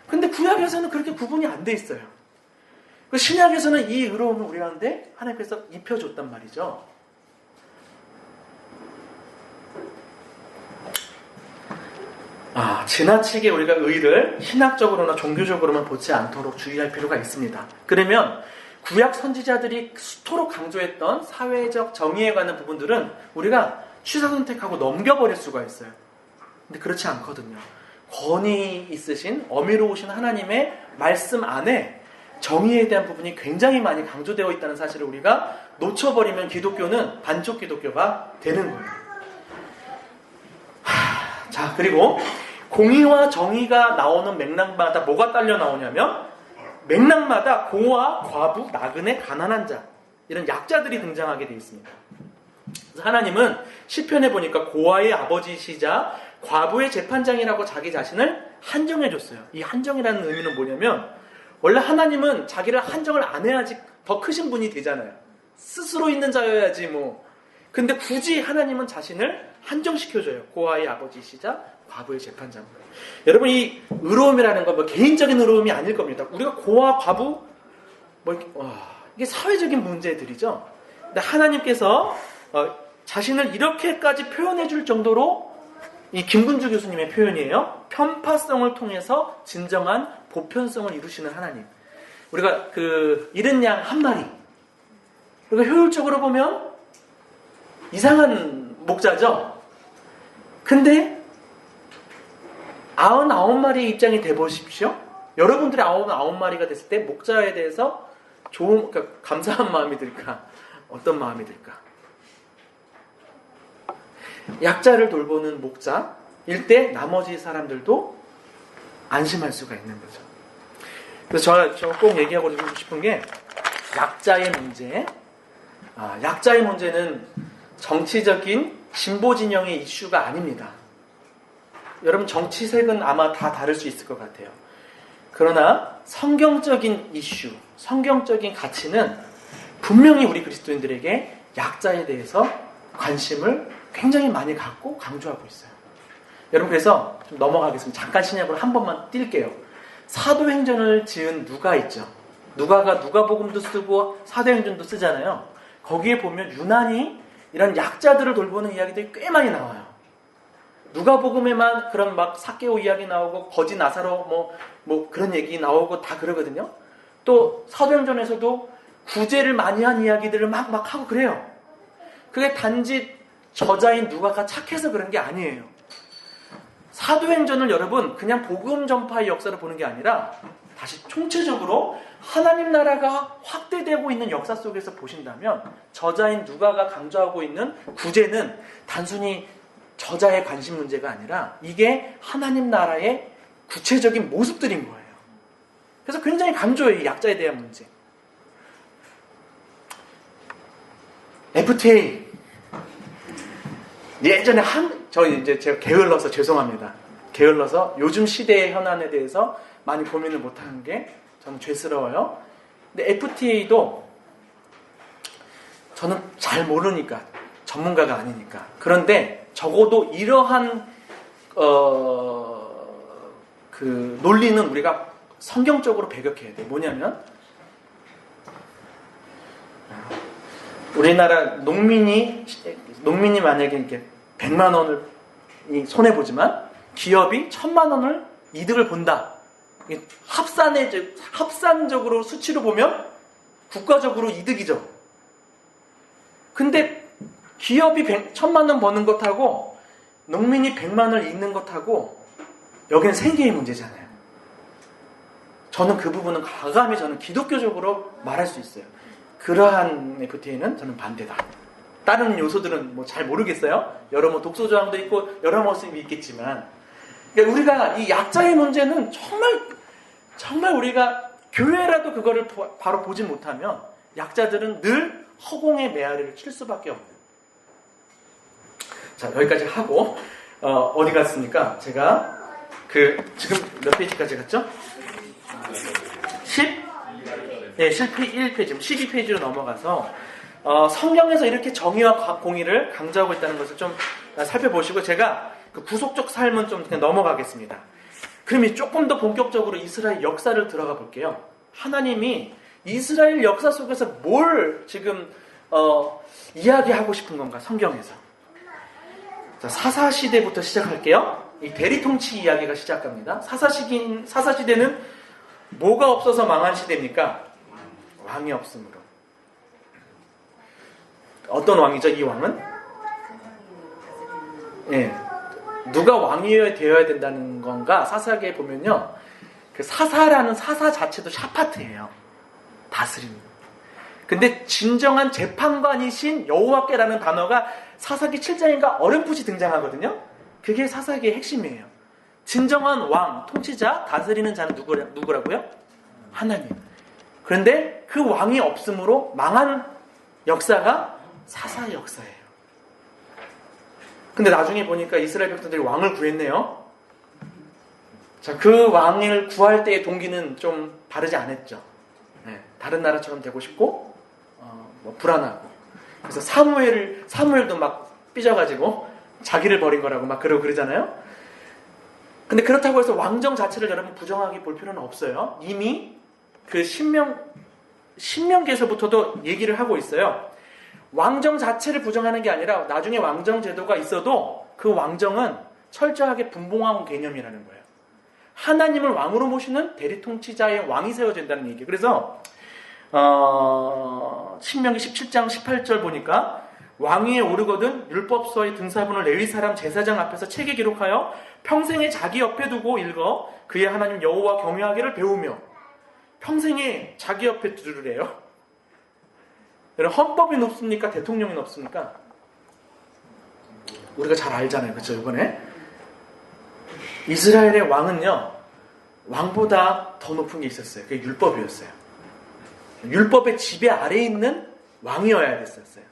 근데 구약에서는 그렇게 구분이 안 돼 있어요. 신약에서는 이 의로움을 우리한테 하나님께서 입혀줬단 말이죠. 지나치게 우리가 의를 신학적으로나 종교적으로만 보지 않도록 주의할 필요가 있습니다. 그러면 구약 선지자들이 수토록 강조했던 사회적 정의에 관한 부분들은 우리가 취사선택하고 넘겨버릴 수가 있어요. 근데 그렇지 않거든요. 권위 있으신 어미로우신 하나님의 말씀 안에 정의에 대한 부분이 굉장히 많이 강조되어 있다는 사실을 우리가 놓쳐버리면 기독교는 반쪽 기독교가 되는 거예요. 자, 그리고 공의와 정의가 나오는 맥락마다 뭐가 딸려 나오냐면 맥락마다 고아, 과부, 나그네, 가난한 자 이런 약자들이 등장하게 되어 있습니다. 그래서 하나님은 시편에 보니까 고아의 아버지시자 과부의 재판장이라고 자기 자신을 한정해줬어요. 이 한정이라는 의미는 뭐냐면 원래 하나님은 자기를 한정을 안 해야지 더 크신 분이 되잖아요. 스스로 있는 자여야지 뭐. 근데 굳이 하나님은 자신을 한정시켜줘요. 고아의 아버지시자 과부의 재판장. 여러분 이 의로움이라는 건 뭐 개인적인 의로움이 아닐 겁니다. 우리가 고아, 과부 이게 사회적인 문제들이죠. 근데 하나님께서 자신을 이렇게까지 표현해 줄 정도로 이 김군주 교수님의 표현이에요. 편파성을 통해서 진정한 보편성을 이루시는 하나님. 우리가 잃은 양 한 마리. 우리가 효율적으로 보면 이상한 목자죠. 근데 99마리의 입장이 돼보십시오. 여러분들이 99마리가 됐을 때 목자에 대해서 그러니까 감사한 마음이 들까? 어떤 마음이 들까? 약자를 돌보는 목자일 때 나머지 사람들도 안심할 수가 있는 거죠. 그래서 저 꼭 얘기하고 싶은 게 약자의 문제. 약자의 문제는 정치적인 진보 진영의 이슈가 아닙니다. 여러분 정치색은 아마 다 다를 수 있을 것 같아요. 그러나 성경적인 이슈, 성경적인 가치는 분명히 우리 그리스도인들에게 약자에 대해서 관심을 굉장히 많이 갖고 강조하고 있어요. 여러분 그래서 좀 넘어가겠습니다. 잠깐 신약으로 한 번만 뛸게요. 사도행전을 지은 누가 있죠. 누가가 누가복음도 쓰고 사도행전도 쓰잖아요. 거기에 보면 유난히 이런 약자들을 돌보는 이야기들이 꽤 많이 나와요. 누가복음에만 그런 막 삭개오 이야기 나오고 거지 나사로 뭐 그런 얘기 나오고 다 그러거든요. 또 사도행전에서도 구제를 많이 한 이야기들을 막 하고 그래요. 그게 단지 저자인 누가가 착해서 그런 게 아니에요. 사도행전을 여러분 그냥 복음 전파의 역사를 보는 게 아니라 다시 총체적으로 하나님 나라가 확대되고 있는 역사 속에서 보신다면 저자인 누가가 강조하고 있는 구제는 단순히 저자의 관심 문제가 아니라 이게 하나님 나라의 구체적인 모습들인 거예요. 그래서 굉장히 강조해요. 이 약자에 대한 문제. FTA 예전에 제가 게을러서 죄송합니다. 게을러서 요즘 시대의 현안에 대해서 많이 고민을 못하는 게 저는 죄스러워요. 근데 FTA도 저는 잘 모르니까 전문가가 아니니까. 그런데 적어도 이러한 논리는 우리가 성경적으로 배격해야 돼. 뭐냐면 우리나라 농민이 만약에 이렇게 100만 원을 손해 보지만 기업이 1000만 원을 이득을 본다. 합산적으로 수치로 보면 국가적으로 이득이죠. 근데 기업이 1000만 원 버는 것하고 농민이 100만 원을 잃는 것하고 여기는 생계의 문제잖아요. 저는 그 부분은 과감히 저는 기독교적으로 말할 수 있어요. 그러한 FTA는 저는 반대다. 다른 요소들은 뭐 잘 모르겠어요. 여러 뭐 독소 조항도 있고 여러 모습이 있겠지만, 그러니까 우리가 이 약자의 문제는 정말 우리가 교회라도 그거를 바로 보지 못하면 약자들은 늘 허공의 메아리를 칠 수밖에 없는. 자, 여기까지 하고 어디 갔습니까? 제가 지금 몇 페이지까지 갔죠? 11페이지, 12페이지로 넘어가서 성경에서 이렇게 정의와 공의를 강조하고 있다는 것을 좀 살펴보시고 제가 그 구속적 삶은 좀 그냥 넘어가겠습니다. 그럼 조금 더 본격적으로 이스라엘 역사를 들어가 볼게요. 하나님이 이스라엘 역사 속에서 뭘 지금 이야기하고 싶은 건가, 성경에서. 자, 사사시대부터 시작할게요. 이 대리통치 이야기가 시작합니다. 사사시대는 뭐가 없어서 망한 시대입니까? 왕이 없으므로. 어떤 왕이죠, 이 왕은? 예. 누가 왕이 되어야 된다는 건가? 사사기에 보면요. 그 사사라는 사사 자체도 샤파트예요. 다스리는. 근데 진정한 재판관이신 여호와께라는 단어가 사사기 7장인가 어렴풋이 등장하거든요. 그게 사사기의 핵심이에요. 진정한 왕, 통치자, 다스리는 자는 누구라고요? 하나님. 그런데 그 왕이 없으므로 망한 역사가 사사의 역사예요. 근데 나중에 보니까 이스라엘 백성들이 왕을 구했네요. 자, 그 왕을 구할 때의 동기는 좀 다르지 않았죠. 네, 다른 나라처럼 되고 싶고, 불안하고. 그래서 사무엘도 막 삐져가지고 자기를 버린 거라고 막 그러잖아요. 근데 그렇다고 해서 왕정 자체를 여러분 부정하게 볼 필요는 없어요. 이미 그 신명기에서부터도 얘기를 하고 있어요. 왕정 자체를 부정하는 게 아니라 나중에 왕정 제도가 있어도 그 왕정은 철저하게 분봉왕 개념이라는 거예요. 하나님을 왕으로 모시는 대리 통치자의 왕이 세워진다는 얘기예요. 그래서 신명기 17장 18절 보니까 왕위에 오르거든 율법서의 등사본을 레위 사람 제사장 앞에서 책에 기록하여 평생에 자기 옆에 두고 읽어 그의 하나님 여호와 경외하기를 배우며 평생에 자기 옆에 두르래요. 여러분 헌법이 높습니까? 대통령이 높습니까? 우리가 잘 알잖아요. 그렇죠? 이번에 이스라엘의 왕은요. 왕보다 더 높은 게 있었어요. 그게 율법이었어요. 율법의 지배 아래에 있는 왕이어야 됐었어요.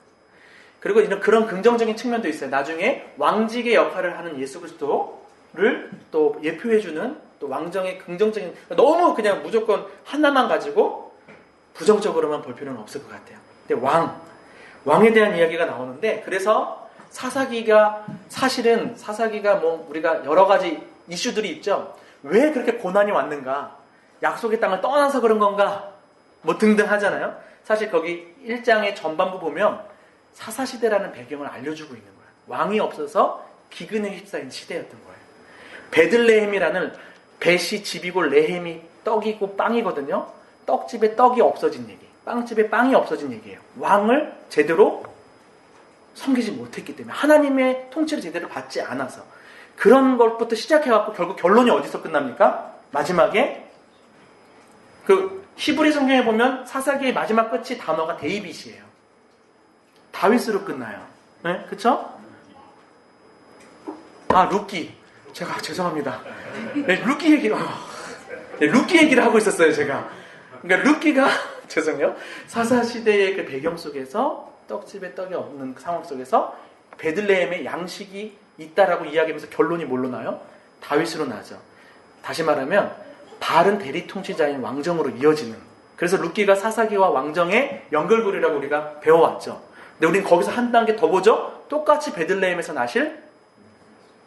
그리고 이런 그런 긍정적인 측면도 있어요. 나중에 왕직의 역할을 하는 예수 그리스도를 또 예표해주는 또 왕정의 긍정적인 너무 그냥 무조건 하나만 가지고 부정적으로만 볼 필요는 없을 것 같아요. 근데 왕에 대한 이야기가 나오는데 그래서 사사기가 뭐 우리가 여러 가지 이슈들이 있죠. 왜 그렇게 고난이 왔는가? 약속의 땅을 떠나서 그런 건가? 뭐 등등 하잖아요. 사실 거기 1장의 전반부 보면 사사시대라는 배경을 알려주고 있는 거예요. 왕이 없어서 기근에 휩싸인 시대였던 거예요. 베들레헴이라는 벳이 집이고 레헴이 떡이고 빵이거든요. 떡집에 떡이 없어진 얘기, 빵집에 빵이 없어진 얘기예요. 왕을 제대로 섬기지 못했기 때문에 하나님의 통치를 제대로 받지 않아서 그런 것부터 시작해갖고 결국 결론이 어디서 끝납니까? 마지막에 그 히브리 성경에 보면 사사기의 마지막 끝이 단어가 데이빗이에요. 다윗으로 끝나요. 네? 그쵸? 루키. 제가 죄송합니다. 네, 루키 얘기를 하고 있었어요, 제가. 그러니까 루키가 죄송해요. 사사시대의 그 배경 속에서 떡집에 떡이 없는 상황 속에서 베들레헴에 양식이 있다라고 이야기하면서 결론이 뭘로 나요? 다윗으로 나죠. 다시 말하면 바른 대리 통치자인 왕정으로 이어지는. 그래서 루키가 사사기와 왕정의 연결고리라고 우리가 배워왔죠. 근데 우린 거기서 한 단계 더 보죠. 똑같이 베들레헴에서 나실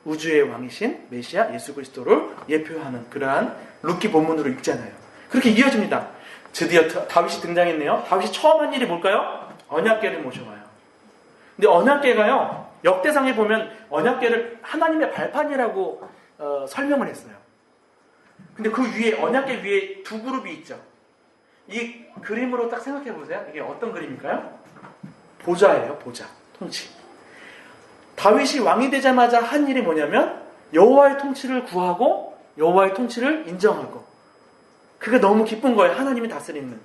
우주의 왕이신 메시아 예수 그리스도를 예표하는 그러한 루키 본문으로 읽잖아요. 그렇게 이어집니다. 드디어 다윗이 등장했네요. 다윗이 처음 한 일이 뭘까요? 언약궤를 모셔와요. 근데 언약궤가요. 역대상에 보면 언약궤를 하나님의 발판이라고 설명을 했어요. 근데 그 위에 언약궤 위에 두 그룹이 있죠. 이 그림으로 딱 생각해 보세요. 이게 어떤 그림일까요? 보좌예요. 보좌. 통치. 다윗이 왕이 되자마자 한 일이 뭐냐면 여호와의 통치를 구하고 여호와의 통치를 인정하고 그게 너무 기쁜 거예요. 하나님이 다스리는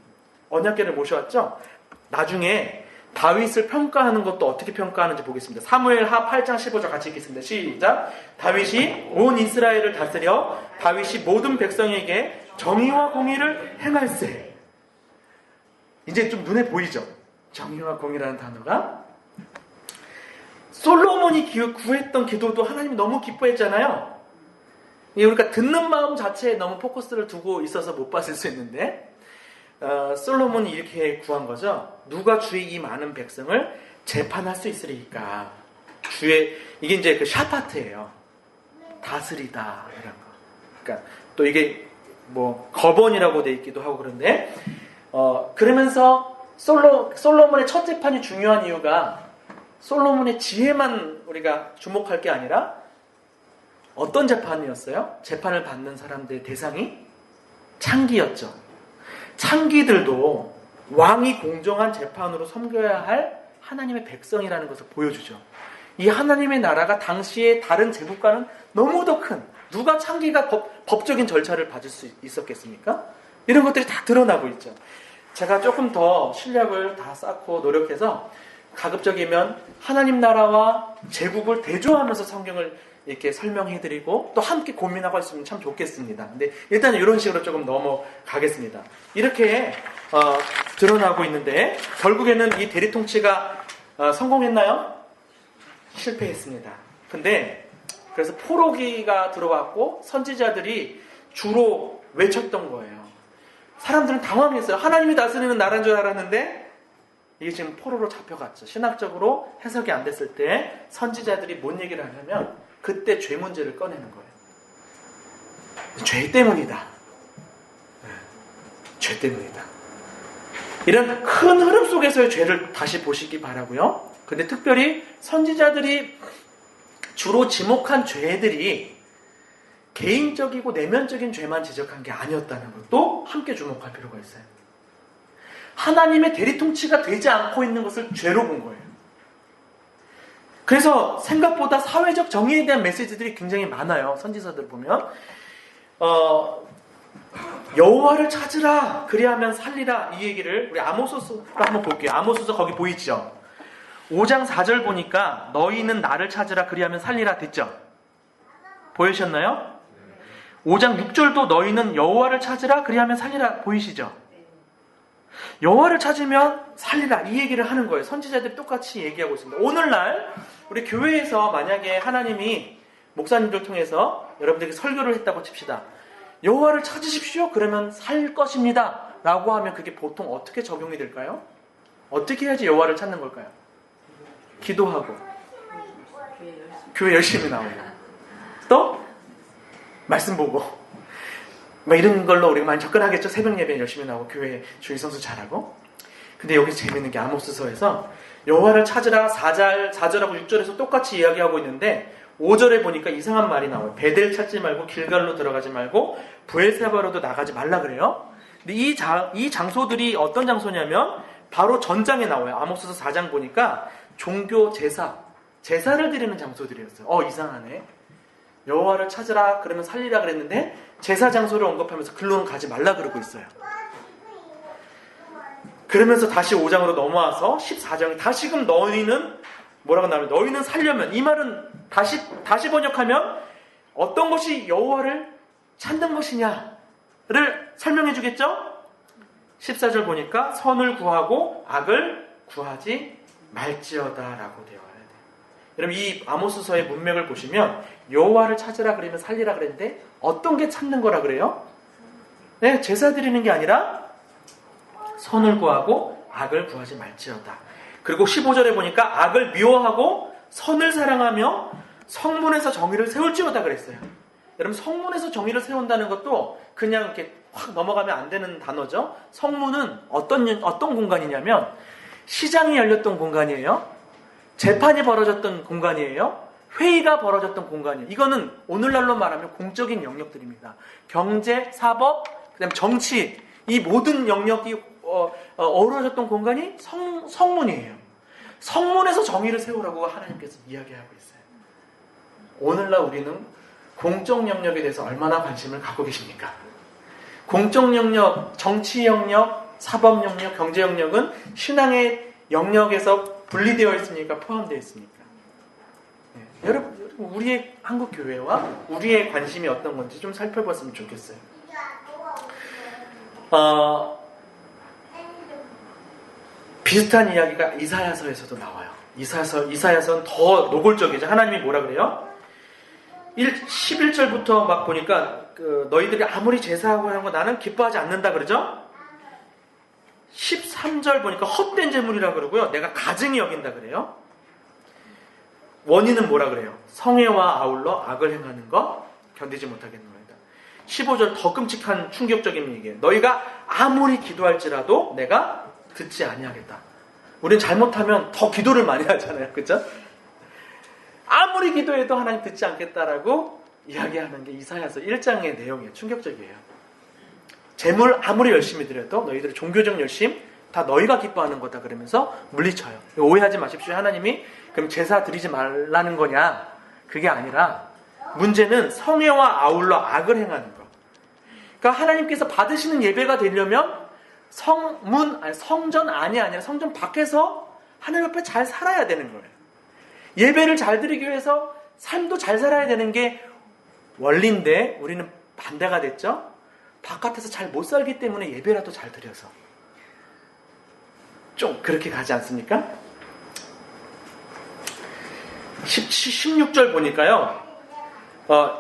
언약궤를 모셔왔죠. 나중에 다윗을 평가하는 것도 어떻게 평가하는지 보겠습니다. 사무엘하 8장 15절 같이 읽겠습니다. 시작. 다윗이 온 이스라엘을 다스려 다윗이 모든 백성에게 정의와 공의를 행할세. 이제 좀 눈에 보이죠? 정의와 공의라는 단어가. 솔로몬이 구했던 기도도 하나님이 너무 기뻐했잖아요. 우리가 듣는 마음 자체에 너무 포커스를 두고 있어서 못 봤을 수 있는데 솔로몬이 이렇게 구한 거죠. 누가 주의 이 많은 백성을 재판할 수 있으리까. 이게 이제 그 샤파트예요. 다스리다 이런 거. 그러니까 또 이게 뭐 거번이라고 돼 있기도 하고 그런데 그러면서 솔로몬의 첫 재판이 중요한 이유가 솔로몬의 지혜만 우리가 주목할 게 아니라 어떤 재판이었어요? 재판을 받는 사람들의 대상이 창기였죠. 창기들도 왕이 공정한 재판으로 섬겨야 할 하나님의 백성이라는 것을 보여주죠. 이 하나님의 나라가 당시에 다른 제국과는 너무도 큰, 누가 창기가 법적인 절차를 받을 수 있었겠습니까? 이런 것들이 다 드러나고 있죠. 제가 조금 더 실력을 다 쌓고 노력해서 가급적이면 하나님 나라와 제국을 대조하면서 성경을 이렇게 설명해드리고 또 함께 고민하고 있으면 참 좋겠습니다. 근데 일단 이런 식으로 조금 넘어가겠습니다. 이렇게 드러나고 있는데 결국에는 이 대리통치가 성공했나요? 실패했습니다. 근데 그래서 포로기가 들어왔고 선지자들이 주로 외쳤던 거예요. 사람들은 당황했어요. 하나님이 다스리는 나라인 줄 알았는데 이게 지금 포로로 잡혀갔죠. 신학적으로 해석이 안 됐을 때 선지자들이 뭔 얘기를 하냐면 그때 죄 문제를 꺼내는 거예요. 죄 때문이다. 죄 때문이다. 이런 큰 흐름 속에서의 죄를 다시 보시기 바라고요. 근데 특별히 선지자들이 주로 지목한 죄들이 개인적이고 내면적인 죄만 지적한 게 아니었다는 것도 함께 주목할 필요가 있어요. 하나님의 대리통치가 되지 않고 있는 것을 죄로 본 거예요. 그래서 생각보다 사회적 정의에 대한 메시지들이 굉장히 많아요. 선지서들 보면 여호와를 찾으라 그리하면 살리라 이 얘기를 우리 아모스서로 한번 볼게요. 아모스서 거기 보이죠? 5장 4절 보니까 너희는 나를 찾으라 그리하면 살리라 됐죠? 보이셨나요? 5장 6절도 너희는 여호와를 찾으라 그리하면 살리라 보이시죠? 여호와를 찾으면 살리라 이 얘기를 하는 거예요. 선지자들이 똑같이 얘기하고 있습니다. 오늘날 우리 교회에서 만약에 하나님이 목사님들 통해서 여러분들에게 설교를 했다고 칩시다. 여호와를 찾으십시오. 그러면 살 것입니다. 라고 하면 그게 보통 어떻게 적용이 될까요? 어떻게 해야지 여호와를 찾는 걸까요? 기도하고 교회 열심히 나오고 또 말씀 보고 뭐 이런 걸로 우리가 많이 접근하겠죠. 새벽 예배 열심히 나오고 교회 주일 성수 잘하고. 근데 여기서 재밌는 게 아모스서에서 여호와를 찾으라 4절하고 6절에서 똑같이 이야기하고 있는데 5절에 보니까 이상한 말이 나와요. 베델 찾지 말고 길갈로 들어가지 말고 브엘세바로도 나가지 말라 그래요. 근데 이 장소들이 어떤 장소냐면 바로 전장에 나와요. 아모스서 4장 보니까 종교 제사를 드리는 장소들이었어요. 이상하네. 여호와를 찾으라 그러면 살리라 그랬는데 제사 장소를 언급하면서 글로는 가지 말라 그러고 있어요. 그러면서 다시 5장으로 넘어와서 14장에 다시금 너희는 뭐라고 나오면 너희는 살려면 이 말은 다시 번역하면 어떤 것이 여호와를 찾는 것이냐를 설명해 주겠죠? 14절 보니까 선을 구하고 악을 구하지 말지어다라고 되어 있어요. 여러분 이 아모스서의 문맥을 보시면 여호와를 찾으라 그러면 살리라 그랬는데 어떤 게 찾는 거라 그래요? 네, 제사 드리는 게 아니라 선을 구하고 악을 구하지 말지어다. 그리고 15절에 보니까 악을 미워하고 선을 사랑하며 성문에서 정의를 세울지어다 그랬어요. 여러분 성문에서 정의를 세운다는 것도 그냥 이렇게 확 넘어가면 안 되는 단어죠. 성문은 어떤 공간이냐면 시장이 열렸던 공간이에요. 재판이 벌어졌던 공간이에요. 회의가 벌어졌던 공간이에요. 이거는 오늘날로 말하면 공적인 영역들입니다. 경제, 사법, 그다음에 정치 이 모든 영역이 어우러졌던 공간이 성문이에요. 성문에서 정의를 세우라고 하나님께서 이야기하고 있어요. 오늘날 우리는 공적 영역에 대해서 얼마나 관심을 갖고 계십니까? 공적 영역, 정치 영역, 사법 영역, 경제 영역은 신앙의 영역에서 분리되어 있습니까? 포함되어 있습니까? 네. 여러분, 우리의 한국 교회와 우리의 관심이 어떤 건지 좀 살펴봤으면 좋겠어요. 비슷한 이야기가 이사야서에서도 나와요. 이사야서는 더 노골적이죠. 하나님이 뭐라 그래요? 11절부터 막 보니까 너희들이 아무리 제사하고 하는 거 나는 기뻐하지 않는다 그러죠? 13절 보니까 헛된 제물이라 그러고요. 내가 가증히 여긴다 그래요. 원인은 뭐라 그래요? 성애와 아울러 악을 행하는 거 견디지 못하겠는 겁니다. 15절 더 끔찍한 충격적인 얘기예요. 너희가 아무리 기도할지라도 내가 듣지 아니하겠다. 우린 잘못하면 더 기도를 많이 하잖아요. 그렇죠? 아무리 기도해도 하나님 듣지 않겠다라고 이야기하는 게 이사야서 1장의 내용이에요. 충격적이에요. 재물 아무리 열심히 드려도 너희들의 종교적 열심 다 너희가 기뻐하는 거다 그러면서 물리쳐요. 오해하지 마십시오. 하나님이 그럼 제사 드리지 말라는 거냐? 그게 아니라 문제는 성회와 아울러 악을 행하는 거. 그러니까 하나님께서 받으시는 예배가 되려면 성전 안이 아니라 성전 밖에서 하나님 앞에 잘 살아야 되는 거예요. 예배를 잘 드리기 위해서 삶도 잘 살아야 되는 게 원리인데 우리는 반대가 됐죠. 바깥에서 잘 못 살기 때문에 예배라도 잘 드려서 좀 그렇게 가지 않습니까? 16절 보니까요.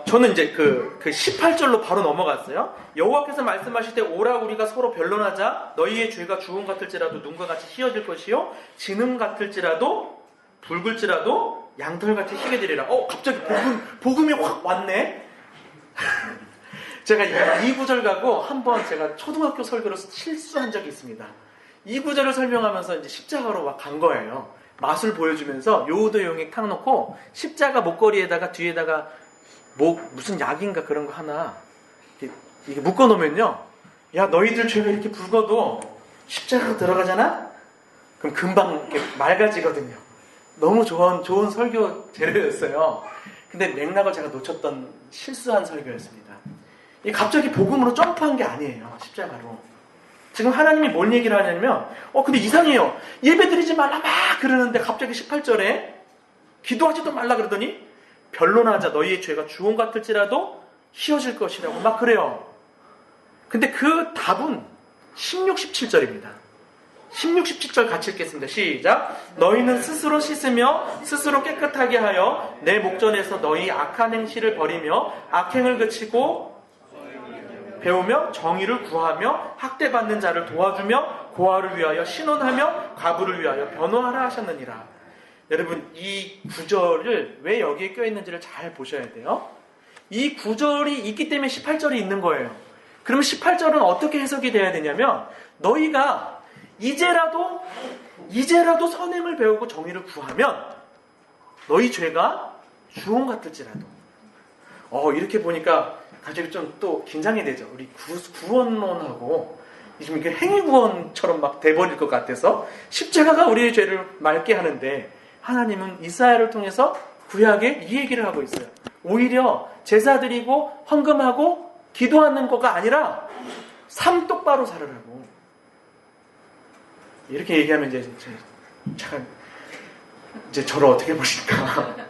저는 이제 그 18절로 바로 넘어갔어요. 여호와께서 말씀하실 때 오라 우리가 서로 변론하자. 너희의 죄가 주홍 같을지라도 눈과 같이 희어질 것이요 진흥 같을지라도 붉을지라도 양털같이 희게 되리라. 갑자기 복음이 확 왔네. 제가 이 구절 가고 한번 제가 초등학교 설교로 실수한 적이 있습니다. 이 구절을 설명하면서 이제 십자가로 막 간 거예요. 맛을 보여주면서 요우도 용액 탁 놓고 십자가 목걸이에다가 뒤에다가 무슨 약인가 그런 거 하나 이게 묶어놓으면요. 야 너희들 죄가 이렇게 붉어도 십자가로 들어가잖아? 그럼 금방 이렇게 맑아지거든요. 너무 좋은 설교 재료였어요. 근데 맥락을 제가 놓쳤던 실수한 설교였습니다. 이게 갑자기 복음으로 점프한 게 아니에요. 십자가로. 지금 하나님이 뭔 얘기를 하냐면 근데 이상해요. 예배드리지 말라 막 그러는데 갑자기 18절에 기도하지도 말라 그러더니 변론하자. 너희의 죄가 주홍 같을지라도 희어질 것이라고 막 그래요. 근데 그 답은 16, 17절입니다. 16, 17절 같이 읽겠습니다. 시작. 너희는 스스로 씻으며 스스로 깨끗하게 하여 내 목전에서 너희 악한 행실을 버리며 악행을 그치고 배우며 정의를 구하며 학대받는 자를 도와주며 고아를 위하여 신원하며 과부를 위하여 변호하라 하셨느니라. 여러분 이 구절을 왜 여기에 껴있는지를 잘 보셔야 돼요. 이 구절이 있기 때문에 18절이 있는 거예요. 그러면 18절은 어떻게 해석이 돼야 되냐면 너희가 이제라도 선행을 배우고 정의를 구하면 너희 죄가 주홍 같을지라도 이렇게 보니까 갑자기 좀 또 긴장이 되죠. 우리 구원론하고 지금 이게 행위구원처럼 막 돼버릴 것 같아서 십자가가 우리의 죄를 맑게 하는데 하나님은 이사야를 통해서 구약에 이 얘기를 하고 있어요. 오히려 제사 드리고 헌금하고 기도하는 거가 아니라 삶 똑바로 살으라고. 이렇게 얘기하면 이제 저를 어떻게 보실까?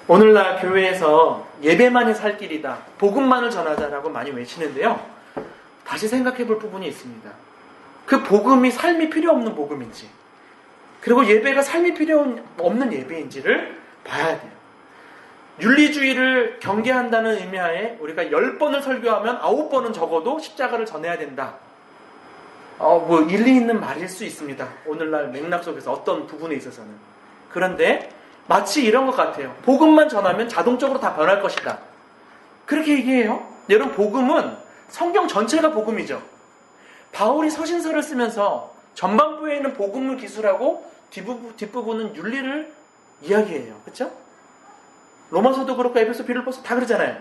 오늘날 교회에서 예배만이 살 길이다, 복음만을 전하자라고 많이 외치는데요. 다시 생각해 볼 부분이 있습니다. 그 복음이 삶이 필요 없는 복음인지, 그리고 예배가 삶이 필요 없는 예배인지를 봐야 돼요. 윤리주의를 경계한다는 의미하에 우리가 10번을 설교하면 9번은 적어도 십자가를 전해야 된다. 일리 있는 말일 수 있습니다. 오늘날 맥락 속에서 어떤 부분에 있어서는. 그런데 마치 이런 것 같아요. 복음만 전하면 자동적으로 다 변할 것이다. 그렇게 얘기해요. 여러분 복음은 성경 전체가 복음이죠. 바울이 서신서를 쓰면서 전반부에는 복음을 기술하고 뒷부분은 윤리를 이야기해요. 그렇죠? 로마서도 그렇고 에베소, 빌립보서 다 그러잖아요.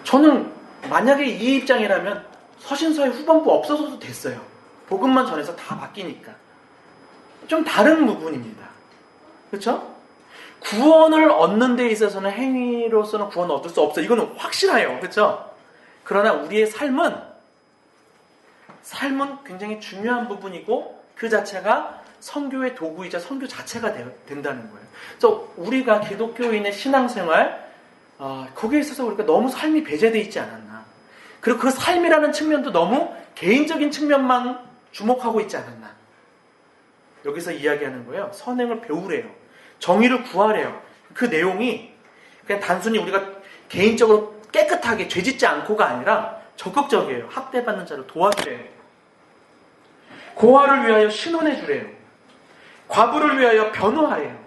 저는 만약에 이 입장이라면 서신서의 후반부 없어서도 됐어요. 복음만 전해서 다 바뀌니까. 좀 다른 부분입니다. 그렇죠? 구원을 얻는 데 있어서는 행위로서는 구원을 얻을 수 없어요. 이거는 확실해요. 그렇죠? 그러나 우리의 삶은 굉장히 중요한 부분이고 그 자체가 선교의 도구이자 선교 자체가 된다는 거예요. 그래서 우리가 기독교인의 신앙생활 거기에 있어서 우리가 너무 삶이 배제되어 있지 않았나. 그리고 그 삶이라는 측면도 너무 개인적인 측면만 주목하고 있지 않았나. 여기서 이야기하는 거예요. 선행을 배우래요. 정의를 구하래요. 그 내용이 그냥 단순히 우리가 개인적으로 깨끗하게 죄짓지 않고가 아니라 적극적이에요. 학대받는 자를 도와주래요. 고아를 위하여 신원해주래요. 과부를 위하여 변호하래요.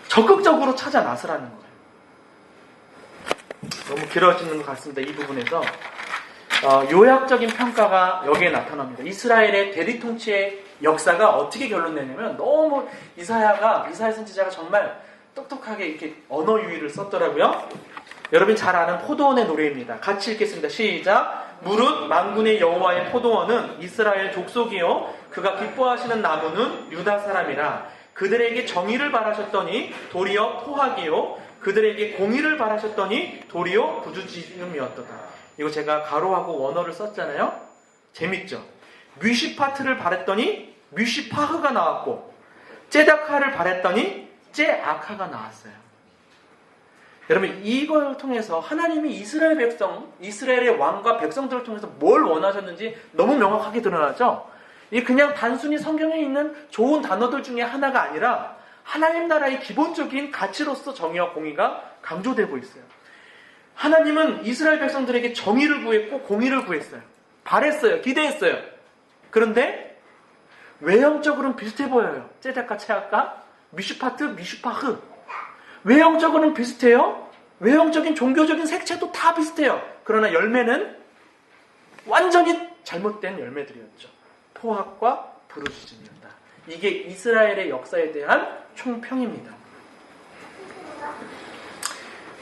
적극적으로 찾아 나서라는 거예요. 너무 길어지는 것 같습니다. 이 부분에서 요약적인 평가가 여기에 나타납니다. 이스라엘의 대리통치의 역사가 어떻게 결론내냐면 너무 이사야 선지자가 정말 똑똑하게 이렇게 언어 유희를 썼더라고요. 여러분 잘 아는 포도원의 노래입니다. 같이 읽겠습니다. 시작. 무릇 만군의 여호와의 포도원은 이스라엘 족속이요 그가 기뻐하시는 나무는 유다 사람이라. 그들에게 정의를 바라셨더니 도리어 토학이요 그들에게 공의를 바라셨더니 도리어 부주지음이었도다. 이거 제가 가로하고 원어를 썼잖아요. 재밌죠? 뮤시파트를 바랬더니 뮤시파흐가 나왔고, 째다카를 바랬더니 째아카가 나왔어요. 여러분, 이걸 통해서 하나님이 이스라엘 백성, 이스라엘의 왕과 백성들을 통해서 뭘 원하셨는지 너무 명확하게 드러나죠? 이게 그냥 단순히 성경에 있는 좋은 단어들 중에 하나가 아니라 하나님 나라의 기본적인 가치로서 정의와 공의가 강조되고 있어요. 하나님은 이스라엘 백성들에게 정의를 구했고 공의를 구했어요. 바랬어요. 기대했어요. 그런데 외형적으로는 비슷해 보여요. 째다카, 체아카, 미슈파트, 미슈파흐. 외형적으로는 비슷해요. 외형적인 종교적인 색채도 다 비슷해요. 그러나 열매는 완전히 잘못된 열매들이었죠. 포악과 부르짖음이었다. 이게 이스라엘의 역사에 대한 총평입니다.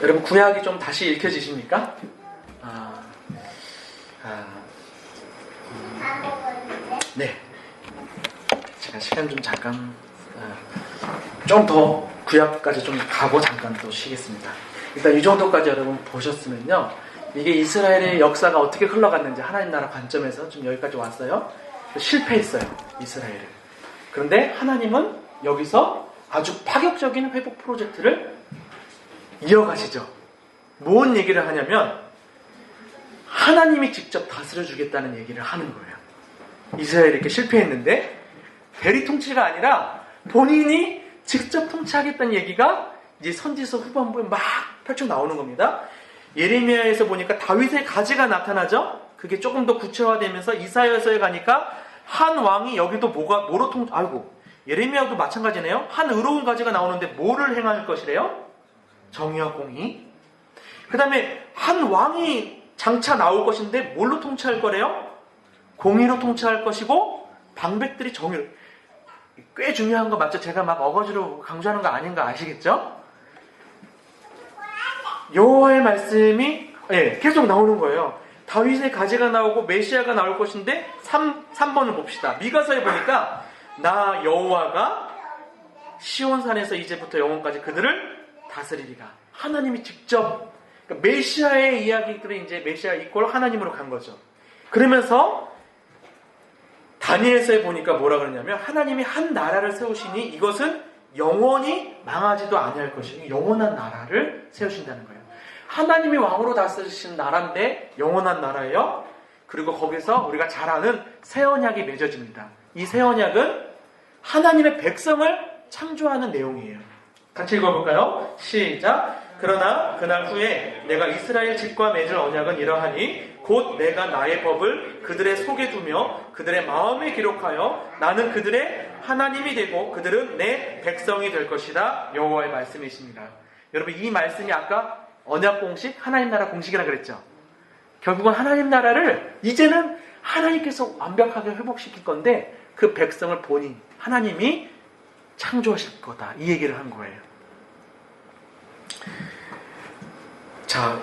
여러분, 구약이 좀 다시 읽혀지십니까? 네. 제가 시간 좀 잠깐 좀 더 구약까지 좀 가고 잠깐 또 쉬겠습니다. 일단 이 정도까지 여러분 보셨으면요, 이게 이스라엘의 역사가 어떻게 흘러갔는지 하나님 나라 관점에서 좀 여기까지 왔어요. 실패했어요, 이스라엘은. 그런데 하나님은 여기서 아주 파격적인 회복 프로젝트를 이어가시죠. 뭔 얘기를 하냐면 하나님이 직접 다스려 주겠다는 얘기를 하는 거예요. 이스라엘이 이렇게 실패했는데 대리 통치가 아니라 본인이 직접 통치하겠다는 얘기가 이제 선지서 후반부에 막 펼쳐 나오는 겁니다. 예레미야에서 보니까 다윗의 가지가 나타나죠. 그게 조금 더 구체화되면서 이사야서에 가니까 한 왕이 여기도 뭐로 예레미야도 마찬가지네요. 한 의로운 가지가 나오는데 뭐를 행할 것이래요? 정의와 공의. 그 다음에 한 왕이 장차 나올 것인데 뭘로 통치할 거래요? 공의로 통치할 것이고 방백들이 정의로. 꽤 중요한 거 맞죠? 제가 막 어거지로 강조하는 거 아닌가 아시겠죠? 여호와의 말씀이 계속 나오는 거예요. 다윗의 가지가 나오고 메시아가 나올 것인데 3번을 봅시다. 미가서에 보니까 나 여호와가 시온산에서 이제부터 영원까지 그들을 다스리리라. 하나님이 직접, 그러니까 메시아의 이야기들이 이제 메시아 이퀄 하나님으로 간 거죠. 그러면서 다니엘서에 보니까 뭐라 그러냐면 하나님이 한 나라를 세우시니 이것은 영원히 망하지도 아니할 것이니 영원한 나라를 세우신다는 거예요. 하나님이 왕으로 다스리신 나라인데 영원한 나라예요. 그리고 거기서 우리가 잘 아는 새 언약이 맺어집니다. 이 새 언약은 하나님의 백성을 창조하는 내용이에요. 같이 읽어볼까요? 시작. 그러나 그날 후에 내가 이스라엘 집과 맺을 언약은 이러하니 곧 내가 나의 법을 그들의 속에 두며 그들의 마음에 기록하여 나는 그들의 하나님이 되고 그들은 내 백성이 될 것이다. 여호와의 말씀이십니다. 여러분, 이 말씀이 아까 언약 공식, 하나님 나라 공식이라고 그랬죠. 결국은 하나님 나라를 이제는 하나님께서 완벽하게 회복시킬 건데 그 백성을 본인, 하나님이 창조하실 거다. 이 얘기를 한 거예요. 자,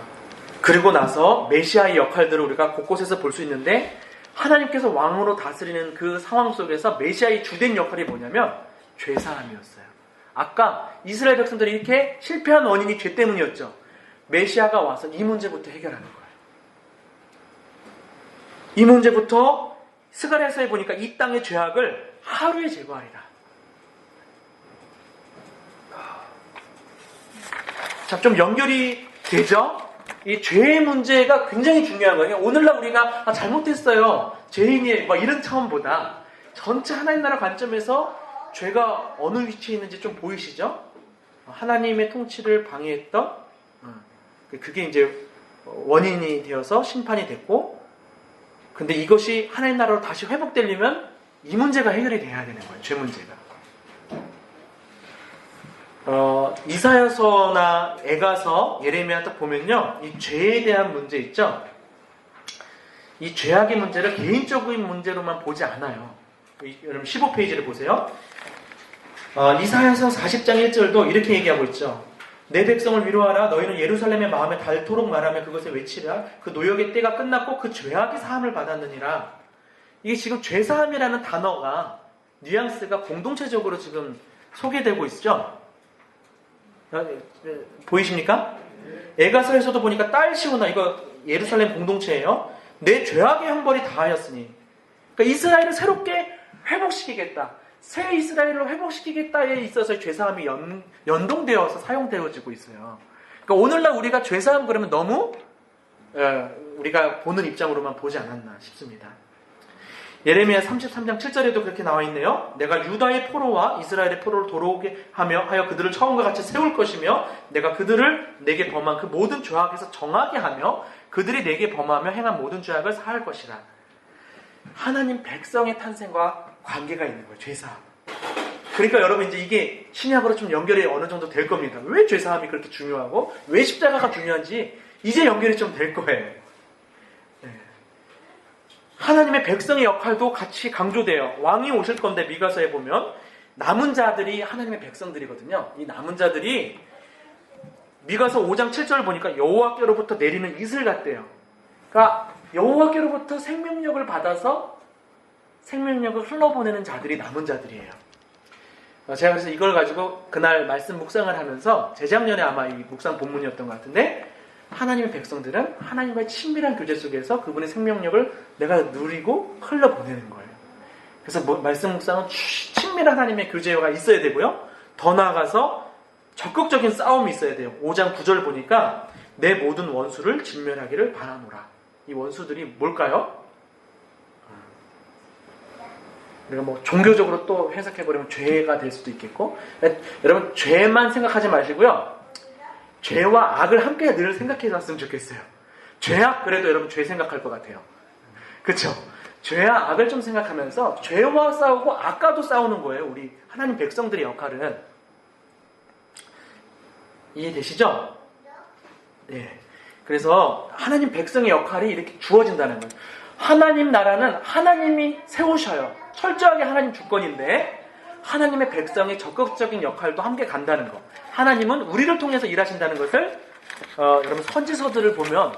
그리고 나서 메시아의 역할들을 우리가 곳곳에서 볼 수 있는데 하나님께서 왕으로 다스리는 그 상황 속에서 메시아의 주된 역할이 뭐냐면 죄사함이었어요. 아까 이스라엘 백성들이 이렇게 실패한 원인이 죄 때문이었죠. 메시아가 와서 이 문제부터 해결하는 거예요. 이 문제부터 스가랴서에 보니까 이 땅의 죄악을 하루에 제거하리라. 자, 좀 연결이 되죠? 이 죄의 문제가 굉장히 중요한 거예요. 오늘날 우리가 잘못했어요, 죄인이에요, 막 이런 차원보다 전체 하나님 나라 관점에서 죄가 어느 위치에 있는지 좀 보이시죠? 하나님의 통치를 방해했던 그게 이제 원인이 되어서 심판이 됐고, 근데 이것이 하나님 나라로 다시 회복되려면 이 문제가 해결이 돼야 되는 거예요. 죄 문제가. 이사야서나 에가서, 예레미야 딱 보면요, 이 죄에 대한 문제 있죠? 이 죄악의 문제를 개인적인 문제로만 보지 않아요. 여러분 15페이지를 보세요. 이사야서 40장 1절도 이렇게 얘기하고 있죠. 내 백성을 위로하라. 너희는 예루살렘의 마음에 닳도록 말하며 그것을 외치라. 그 노역의 때가 끝났고 그 죄악이 사함을 받았느니라. 이게 지금 죄사함이라는 단어가 뉘앙스가 공동체적으로 지금 소개되고 있죠. 보이십니까? 에가서에서도 보니까 딸 시오나, 이거 예루살렘 공동체예요. 내 죄악의 형벌이 다하였으니, 그러니까 이스라엘을 새롭게 회복시키겠다, 새 이스라엘을 회복시키겠다에 있어서 죄사함이 연동되어서 사용되어지고 있어요. 그러니까 오늘날 우리가 죄사함 그러면 너무 우리가 보는 입장으로만 보지 않았나 싶습니다. 예레미야 33장 7절에도 그렇게 나와 있네요. 내가 유다의 포로와 이스라엘의 포로를 돌아오게 하여 그들을 처음과 같이 세울 것이며 내가 그들을 내게 범한 그 모든 죄악에서 정하게 하며 그들이 내게 범하며 행한 모든 죄악을 사할 것이라. 하나님 백성의 탄생과 관계가 있는 거예요. 죄사함. 그러니까 여러분 이제 이게 신약으로 좀 연결이 어느 정도 될 겁니다. 왜 죄사함이 그렇게 중요하고 왜 십자가가 중요한지 이제 연결이 좀 될 거예요. 하나님의 백성의 역할도 같이 강조돼요. 왕이 오실 건데 미가서에 보면 남은 자들이 하나님의 백성들이거든요. 이 남은 자들이 미가서 5장 7절 보니까 여호와께로부터 내리는 이슬 같대요. 그러니까 여호와께로부터 생명력을 받아서 생명력을 흘러보내는 자들이 남은 자들이에요. 제가 그래서 이걸 가지고 그날 말씀 묵상을 하면서 재작년에 아마 이 묵상 본문이었던 것 같은데, 하나님의 백성들은 하나님과의 친밀한 교제 속에서 그분의 생명력을 내가 누리고 흘러보내는 거예요. 그래서 말씀 묵상은 친밀한 하나님의 교제가 있어야 되고요. 더 나아가서 적극적인 싸움이 있어야 돼요. 5장 9절 보니까 내 모든 원수를 진멸하기를 바라노라. 이 원수들이 뭘까요? 우리가 뭐 종교적으로 또 해석해버리면 죄가 될 수도 있겠고, 여러분 죄만 생각하지 마시고요. 죄와 악을 함께 늘 생각해 놨으면 좋겠어요. 죄악 그래도 여러분 죄 생각할 것 같아요. 그렇죠? 죄와 악을 좀 생각하면서 죄와 싸우고 악과도 싸우는 거예요. 우리 하나님 백성들의 역할은. 이해되시죠? 네. 그래서 하나님 백성의 역할이 이렇게 주어진다는 거예요. 하나님 나라는 하나님이 세우셔요. 철저하게 하나님 주권인데 하나님의 백성의 적극적인 역할도 함께 간다는 거. 하나님은 우리를 통해서 일하신다는 것을 여러분 선지서들을 보면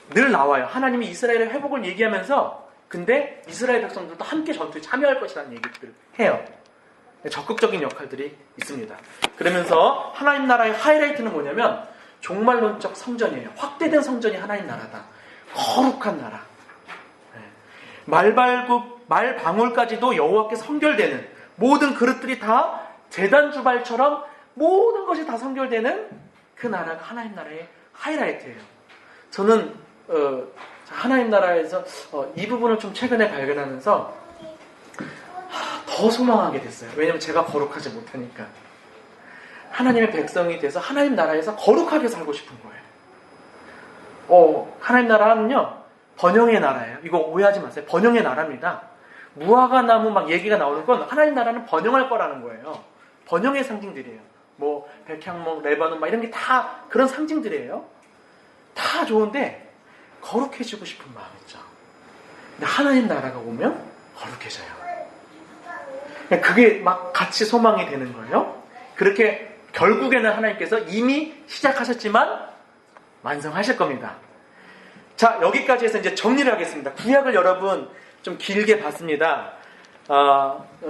늘 나와요. 하나님이 이스라엘의 회복을 얘기하면서 근데 이스라엘 백성들도 함께 전투에 참여할 것이라는 얘기들을 해요. 적극적인 역할들이 있습니다. 그러면서 하나님 나라의 하이라이트는 뭐냐면 종말론적 성전이에요. 확대된 성전이 하나님 나라다. 거룩한 나라. 말방울까지도 여호와께 성결되는 모든 그릇들이 다 제단 주발처럼 모든 것이 다 성결되는 그 나라가 하나님 나라의 하이라이트예요. 저는 하나님 나라에서 이 부분을 좀 최근에 발견하면서 더 소망하게 됐어요. 왜냐하면 제가 거룩하지 못하니까. 하나님의 백성이 돼서 하나님 나라에서 거룩하게 살고 싶은 거예요. 하나님 나라는요 번영의 나라예요. 이거 오해하지 마세요. 번영의 나라입니다. 무화과 나무 막 얘기가 나오는 건 하나님 나라는 번영할 거라는 거예요. 번영의 상징들이에요. 뭐 백향목, 레바논 막 이런 게 다 그런 상징들이에요. 다 좋은데 거룩해지고 싶은 마음 있죠. 근데 하나님 나라가 오면 거룩해져요. 그게 막 같이 소망이 되는 거예요. 그렇게 결국에는 하나님께서 이미 시작하셨지만 완성하실 겁니다. 자, 여기까지 해서 이제 정리를 하겠습니다. 구약을 여러분 좀 길게 봤습니다.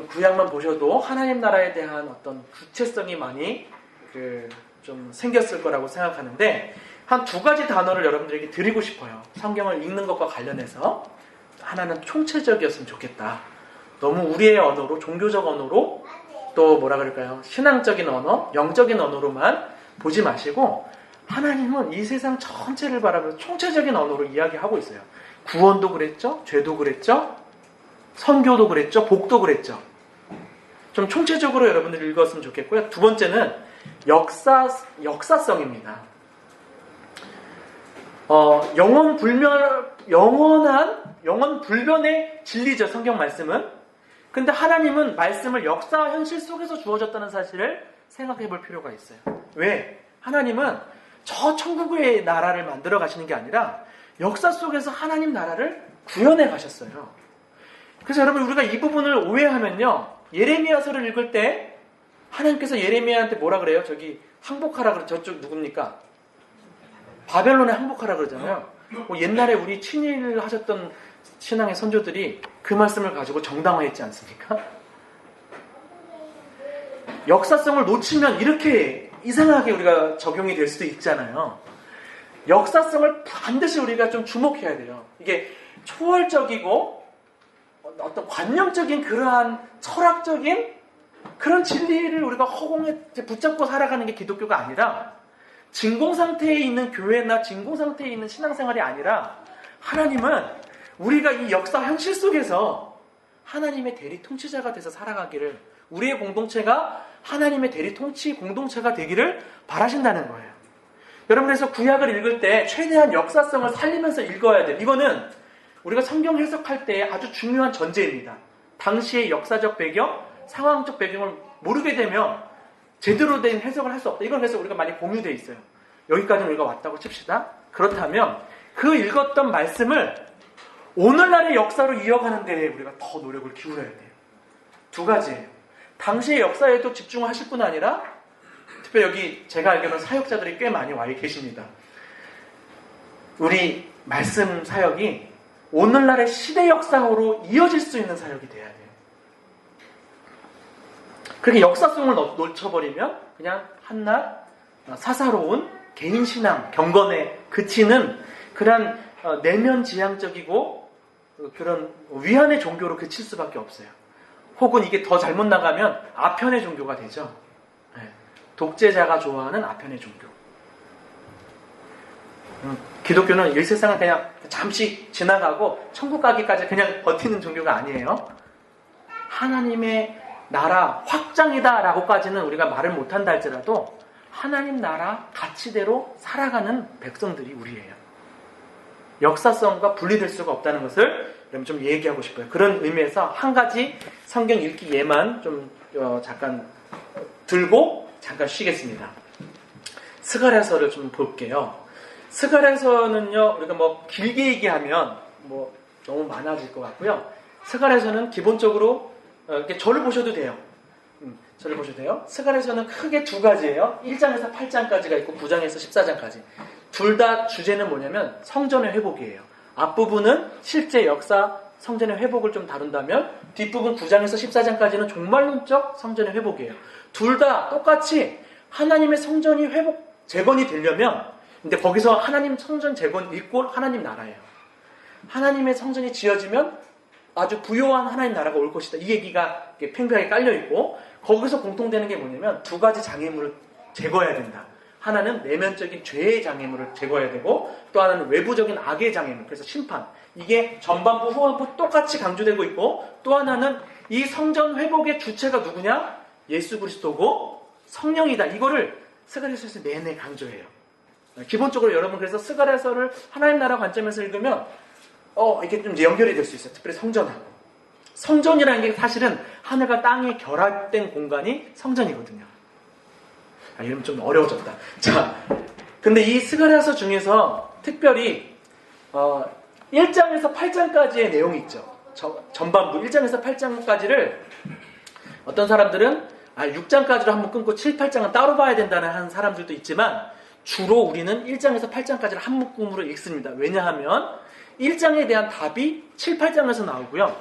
구약만 보셔도 하나님 나라에 대한 어떤 구체성이 많이 좀 생겼을 거라고 생각하는데 한 두 가지 단어를 여러분들에게 드리고 싶어요. 성경을 읽는 것과 관련해서. 하나는 총체적이었으면 좋겠다. 너무 우리의 언어로, 종교적 언어로, 또 뭐라 그럴까요? 신앙적인 언어, 영적인 언어로만 보지 마시고 하나님은 이 세상 전체를 바라보면서 총체적인 언어로 이야기하고 있어요. 구원도 그랬죠? 죄도 그랬죠? 선교도 그랬죠? 복도 그랬죠? 좀 총체적으로 여러분들 읽었으면 좋겠고요. 두 번째는 역사성입니다. 영원 불변의 진리죠, 성경 말씀은. 근데 하나님은 말씀을 역사 현실 속에서 주어졌다는 사실을 생각해 볼 필요가 있어요. 왜? 하나님은 저 천국의 나라를 만들어 가시는 게 아니라 역사 속에서 하나님 나라를 구현해 가셨어요. 그래서 여러분 우리가 이 부분을 오해하면요, 예레미야서를 읽을 때 하나님께서 예레미야한테 뭐라 그래요? 저기 항복하라 그래. 저쪽 누굽니까? 바벨론에 항복하라 그러잖아요. 옛날에 우리 친일 하셨던 신앙의 선조들이 그 말씀을 가지고 정당화했지 않습니까? 역사성을 놓치면 이렇게 이상하게 우리가 적용이 될 수도 있잖아요. 역사성을 반드시 우리가 좀 주목해야 돼요. 이게 초월적이고 어떤 관념적인 그러한 철학적인 그런 진리를 우리가 허공에 붙잡고 살아가는 게 기독교가 아니라 진공상태에 있는 교회나 진공상태에 있는 신앙생활이 아니라 하나님은 우리가 이 역사 현실 속에서 하나님의 대리 통치자가 돼서 살아가기를, 우리의 공동체가 하나님의 대리 통치 공동체가 되기를 바라신다는 거예요. 여러분, 그래서 구약을 읽을 때 최대한 역사성을 살리면서 읽어야 돼요. 이거는 우리가 성경 해석할 때 아주 중요한 전제입니다. 당시의 역사적 배경, 상황적 배경을 모르게 되면 제대로 된 해석을 할 수 없다. 이건 그래서 우리가 많이 공유되어 있어요. 여기까지는 우리가 왔다고 칩시다. 그렇다면 그 읽었던 말씀을 오늘날의 역사로 이어가는 데 우리가 더 노력을 기울여야 돼요. 두 가지예요. 당시의 역사에도 집중하실 뿐 아니라 특별히 여기 제가 알기로는 사역자들이 꽤 많이 와 계십니다. 우리 말씀 사역이 오늘날의 시대 역사로 이어질 수 있는 사역이 돼야 돼요. 그렇게 역사성을 놓쳐버리면 그냥 한낱 사사로운 개인신앙, 경건에 그치는 그런 내면지향적이고 그런 위안의 종교로 그칠 수밖에 없어요. 혹은 이게 더 잘못 나가면 아편의 종교가 되죠. 독재자가 좋아하는 아편의 종교. 기독교는 이 세상을 그냥 잠시 지나가고 천국 가기까지 그냥 버티는 종교가 아니에요. 하나님의 나라 확장이다 라고까지는 우리가 말을 못한다 할지라도 하나님 나라 가치대로 살아가는 백성들이 우리예요. 역사성과 분리될 수가 없다는 것을 좀 얘기하고 싶어요. 그런 의미에서 한 가지 성경 읽기 예만 좀 잠깐 들고 잠깐 쉬겠습니다. 스가랴서를 좀 볼게요. 스가랴서는요, 우리가 뭐 길게 얘기하면 뭐 너무 많아질 것 같고요. 스가랴서는 기본적으로 이렇게 절을 보셔도 돼요. 절을 보셔도 돼요. 스가랴서는 크게 두 가지예요. 1장에서 8장까지가 있고 9장에서 14장까지. 둘 다 주제는 뭐냐면 성전의 회복이에요. 앞부분은 실제 역사 성전의 회복을 좀 다룬다면 뒷부분 9장에서 14장까지는 종말론적 성전의 회복이에요. 둘 다 똑같이 하나님의 성전이 회복, 재건이 되려면, 근데 거기서 하나님 성전 재건 이꼴 하나님 나라예요. 하나님의 성전이 지어지면 아주 부요한 하나님 나라가 올 것이다. 이 얘기가 팽팽하게 깔려있고, 거기서 공통되는 게 뭐냐면 두 가지 장애물을 제거해야 된다. 하나는 내면적인 죄의 장애물을 제거해야 되고, 또 하나는 외부적인 악의 장애물, 그래서 심판. 이게 전반부 후반부 똑같이 강조되고 있고, 또 하나는 이 성전 회복의 주체가 누구냐? 예수 그리스도고 성령이다. 이거를 스가랴서에서 내내 강조해요. 기본적으로 여러분 그래서 스가랴서를 하나님 나라 관점에서 읽으면 이게 좀 연결이 될 수 있어요. 특별히 성전하고. 성전이라는 게 사실은 하늘과 땅이 결합된 공간이 성전이거든요. 이러면 좀 어려워졌다. 자, 근데 이 스가랴서 중에서 특별히 1장에서 8장까지의 내용이 있죠. 전반부 1장에서 8장까지를 어떤 사람들은 6장까지로 한번 끊고 7, 8장은 따로 봐야 된다는 하는 사람들도 있지만, 주로 우리는 1장에서 8장까지를 한 묶음으로 읽습니다. 왜냐하면 1장에 대한 답이 7, 8장에서 나오고요.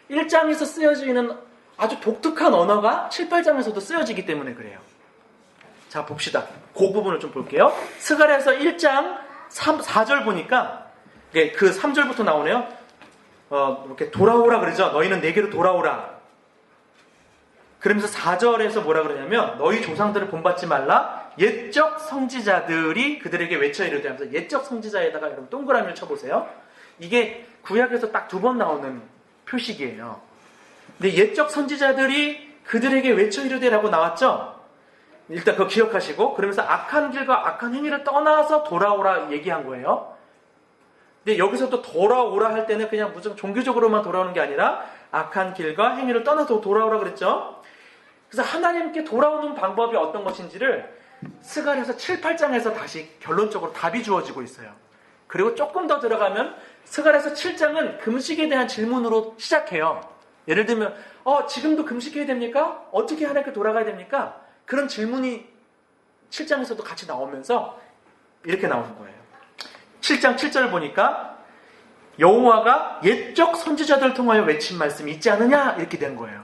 1장에서 쓰여지는 아주 독특한 언어가 7, 8장에서도 쓰여지기 때문에 그래요. 자, 봅시다. 그 부분을 좀 볼게요. 스가랴서 1장 4절 보니까 그 3절부터 나오네요. 이렇게 돌아오라 그러죠. 너희는 내게로 돌아오라. 그러면서 4절에서 뭐라 그러냐면 너희 조상들을 본받지 말라. 옛적 선지자들이 그들에게 외쳐 이르되 하면서 옛적 선지자에다가 여러분 동그라미를 쳐보세요. 이게 구약에서 딱 두 번 나오는 표식이에요. 근데 옛적 선지자들이 그들에게 외쳐 이르되라고 나왔죠. 일단 그거 기억하시고, 그러면서 악한 길과 악한 행위를 떠나서 돌아오라 얘기한 거예요. 근데 여기서 또 돌아오라 할 때는 그냥 무슨 종교적으로만 돌아오는 게 아니라 악한 길과 행위를 떠나서 돌아오라 그랬죠. 그래서 하나님께 돌아오는 방법이 어떤 것인지를 스가랴서 7, 8장에서 다시 결론적으로 답이 주어지고 있어요. 그리고 조금 더 들어가면 스가랴서 7장은 금식에 대한 질문으로 시작해요. 예를 들면 지금도 금식해야 됩니까? 어떻게 하나님께 돌아가야 됩니까? 그런 질문이 7장에서도 같이 나오면서 이렇게 나오는 거예요. 7장 7절 보니까 여호와가 옛적 선지자들을 통하여 외친 말씀이 있지 않느냐? 이렇게 된 거예요.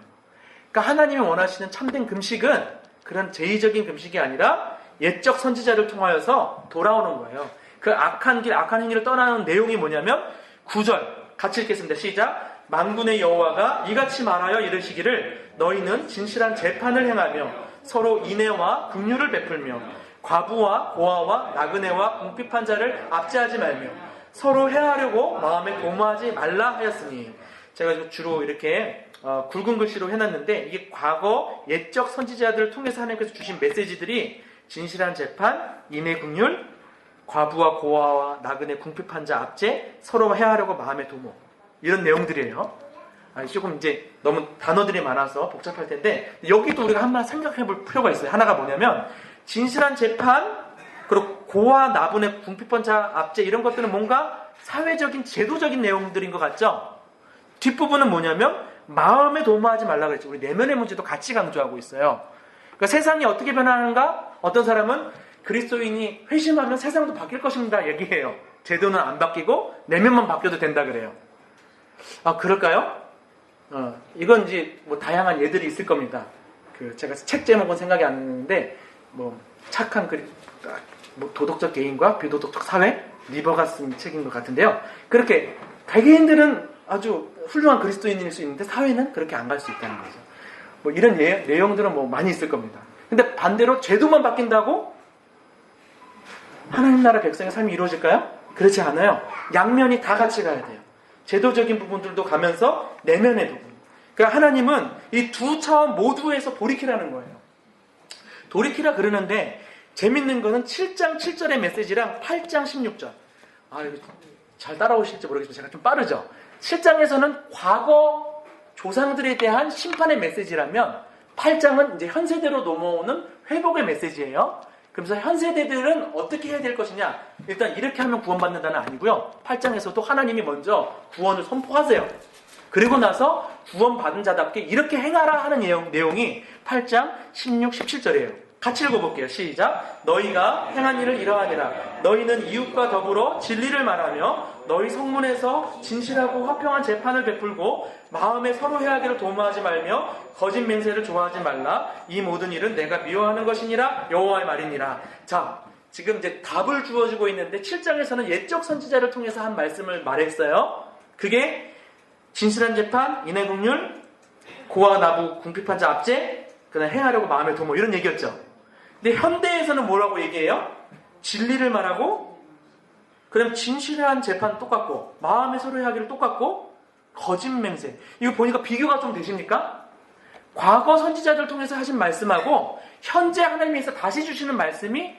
그러니까 하나님이 원하시는 참된 금식은 그런 제의적인 금식이 아니라 옛적 선지자를 통하여서 돌아오는 거예요. 그 악한 길, 악한 행위를 떠나는 내용이 뭐냐면 9절 같이 읽겠습니다. 시작. 만군의 여호와가 이같이 말하여 이르시기를 너희는 진실한 재판을 행하며 서로 인애와 긍휼을 베풀며 과부와 고아와 나그네와 궁핍한 자를 압제하지 말며 서로 해하려고 마음에 도모하지 말라 하였으니 제가 주로 이렇게 굵은 글씨로 해놨는데 이게 과거 옛적 선지자들을 통해서 하나님께서 주신 메시지들이 진실한 재판, 인애 긍휼, 과부와 고아와 나그네 궁핍한 자 압제, 서로 해하려고 마음의 도모 이런 내용들이에요. 조금 이제 너무 단어들이 많아서 복잡할 텐데 여기도 우리가 한번 생각해 볼 필요가 있어요. 하나가 뭐냐면 진실한 재판 그리고 고아 나그네 궁핍한 자 압제 이런 것들은 뭔가 사회적인 제도적인 내용들인 것 같죠? 뒷부분은 뭐냐면 마음에 도모하지 말라 그랬죠. 우리 내면의 문제도 같이 강조하고 있어요. 그러니까 세상이 어떻게 변하는가? 어떤 사람은 그리스도인이 회심하면 세상도 바뀔 것입니다 얘기해요. 제도는 안 바뀌고 내면만 바뀌어도 된다 그래요. 그럴까요? 이건 이제 뭐 다양한 예들이 있을 겁니다. 제가 책 제목은 생각이 안 나는데 뭐 착한 뭐 도덕적 개인과 비도덕적 사회 리버가 쓴 책인 것 같은데요. 그렇게 개개인들은 아주 훌륭한 그리스도인일 수 있는데 사회는 그렇게 안 갈 수 있다는 거죠. 뭐 이런 내용들은 뭐 많이 있을 겁니다. 근데 반대로 제도만 바뀐다고 하나님 나라 백성의 삶이 이루어질까요? 그렇지 않아요. 양면이 다 같이 가야 돼요. 제도적인 부분들도 가면서 내면의 부분. 그러니까 하나님은 이 두 차원 모두에서 돌이키라는 거예요. 돌이키라 그러는데 재밌는 거는 7장 7절의 메시지랑 8장 16절. 이거 잘 따라오실지 모르겠지만 제가 좀 빠르죠. 7장에서는 과거 조상들에 대한 심판의 메시지라면 8장은 이제 현 세대로 넘어오는 회복의 메시지예요. 그래서 현 세대들은 어떻게 해야 될 것이냐? 일단 이렇게 하면 구원받는다는 아니고요. 8장에서도 하나님이 먼저 구원을 선포하세요. 그리고 나서 구원받은 자답게 이렇게 행하라 하는 내용이 8장 16, 17절이에요. 같이 읽어볼게요. 시작. 너희가 행한 일을 이러하니라. 너희는 이웃과 더불어 진리를 말하며 너희 성문에서 진실하고 화평한 재판을 베풀고 마음에 서로 해하기를 도모하지 말며 거짓 맹세를 좋아하지 말라. 이 모든 일은 내가 미워하는 것이니라 여호와의 말이니라. 자, 지금 이제 답을 주어주고 있는데 7장에서는 옛적 선지자를 통해서 한 말씀을 말했어요. 그게 진실한 재판, 인애 긍휼, 고아 나부 궁핍한 자 압제, 그다음 행하려고 마음의 도모 이런 얘기였죠. 근데 현대에서는 뭐라고 얘기해요? 진리를 말하고 그다음 진실한 재판 똑같고 마음의 서로 해하기를 똑같고 거짓 맹세. 이거 보니까 비교가 좀 되십니까? 과거 선지자들 통해서 하신 말씀하고 현재 하나님께서 다시 주시는 말씀이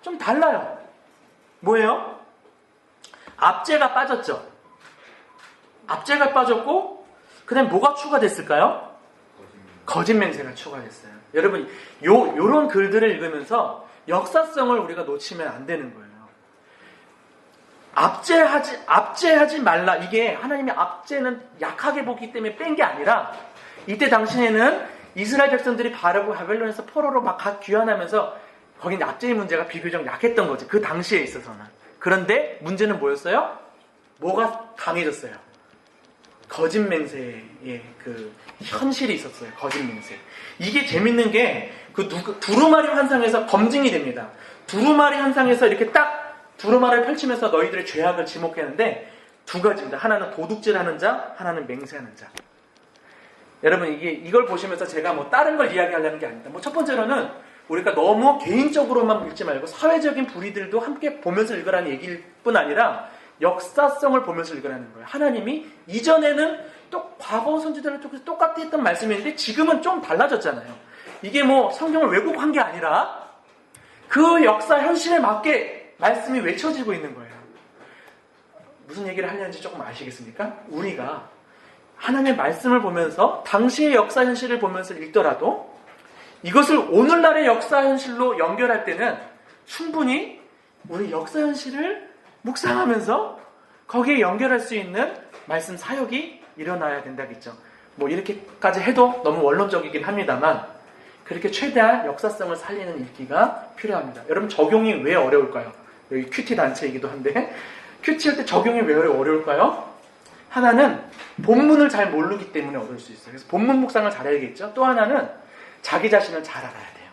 좀 달라요. 뭐예요? 압제가 빠졌죠. 압제가 빠졌고 그다음 뭐가 추가됐을까요? 거짓 맹세가 추가됐어요. 여러분 요런 글들을 읽으면서 역사성을 우리가 놓치면 안 되는 거예요. 압제하지 말라. 이게 하나님이 압제는 약하게 보기 때문에 뺀 게 아니라 이때 당시에는 이스라엘 백성들이 바벨론에서 포로로 막 각 귀환하면서 거긴 압제의 문제가 비교적 약했던 거지. 그 당시에 있어서는. 그런데 문제는 뭐였어요? 뭐가 강해졌어요? 거짓 맹세의 그 현실이 있었어요. 거짓 맹세. 이게 재밌는 게 그 두루마리 환상에서 검증이 됩니다. 두루마리 환상에서 이렇게 딱 두루마리를 펼치면서 너희들의 죄악을 지목했는데 두 가지입니다. 하나는 도둑질하는 자, 하나는 맹세하는 자. 여러분 이걸 보시면서 제가 뭐 다른 걸 이야기하려는 게 아닙니다. 뭐 첫 번째로는 우리가 너무 개인적으로만 읽지 말고 사회적인 불의들도 함께 보면서 읽으라는 얘기일 뿐 아니라 역사성을 보면서 읽으라는 거예요. 하나님이 이전에는 또 과거 선지자들 쪽에서 똑같이 했던 말씀인데 지금은 좀 달라졌잖아요. 이게 뭐 성경을 왜곡한 게 아니라 그 역사 현실에 맞게 말씀이 외쳐지고 있는 거예요. 무슨 얘기를 하려는지 조금 아시겠습니까? 우리가 하나님의 말씀을 보면서 당시의 역사 현실을 보면서 읽더라도 이것을 오늘날의 역사 현실로 연결할 때는 충분히 우리 역사 현실을 묵상하면서 거기에 연결할 수 있는 말씀 사역이 일어나야 된다겠죠. 뭐 이렇게까지 해도 너무 원론적이긴 합니다만 그렇게 최대한 역사성을 살리는 읽기가 필요합니다. 여러분 적용이 왜 어려울까요? 여기 큐티 단체이기도 한데 큐티 할 때 적용이 왜 어려울까요? 하나는 본문을 잘 모르기 때문에 어려울 수 있어요. 그래서 본문 묵상을 잘해야겠죠. 또 하나는 자기 자신을 잘 알아야 돼요.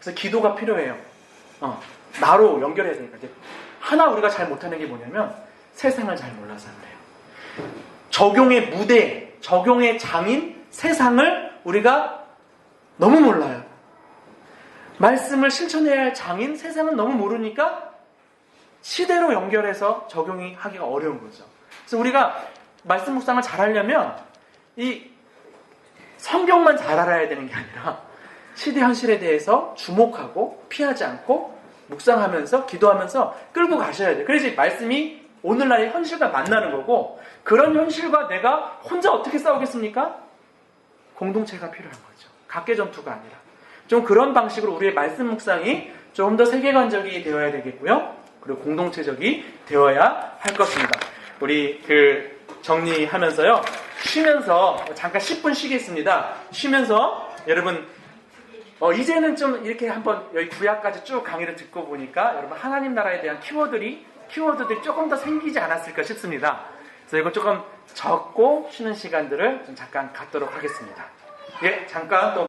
그래서 기도가 필요해요. 나로 연결해야 되니까. 하나 우리가 잘 못하는 게 뭐냐면 세상을 잘 몰라서 안 돼요. 적용의 무대, 적용의 장인, 세상을 우리가 너무 몰라요. 말씀을 실천해야 할 장인, 세상은 너무 모르니까 시대로 연결해서 적용이 하기가 어려운 거죠. 그래서 우리가 말씀 묵상을 잘 하려면 이 성경만 잘 알아야 되는 게 아니라 시대 현실에 대해서 주목하고 피하지 않고 묵상하면서 기도하면서 끌고 가셔야 돼요. 그래야지 말씀이 오늘날의 현실과 만나는 거고 그런 현실과 내가 혼자 어떻게 싸우겠습니까? 공동체가 필요한 거죠. 각계전투가 아니라. 좀 그런 방식으로 우리의 말씀 묵상이 좀 더 세계관적이 되어야 되겠고요. 그리고 공동체적이 되어야 할 것입니다. 우리 정리하면서요. 쉬면서 잠깐 10분 쉬겠습니다. 쉬면서 여러분 이제는 좀 이렇게 한번 여기 구약까지 쭉 강의를 듣고 보니까 여러분 하나님 나라에 대한 키워드들이 조금 더 생기지 않았을까 싶습니다. 그래서 이거 조금 적고 쉬는 시간들을 좀 잠깐 갖도록 하겠습니다. 예, 잠깐 또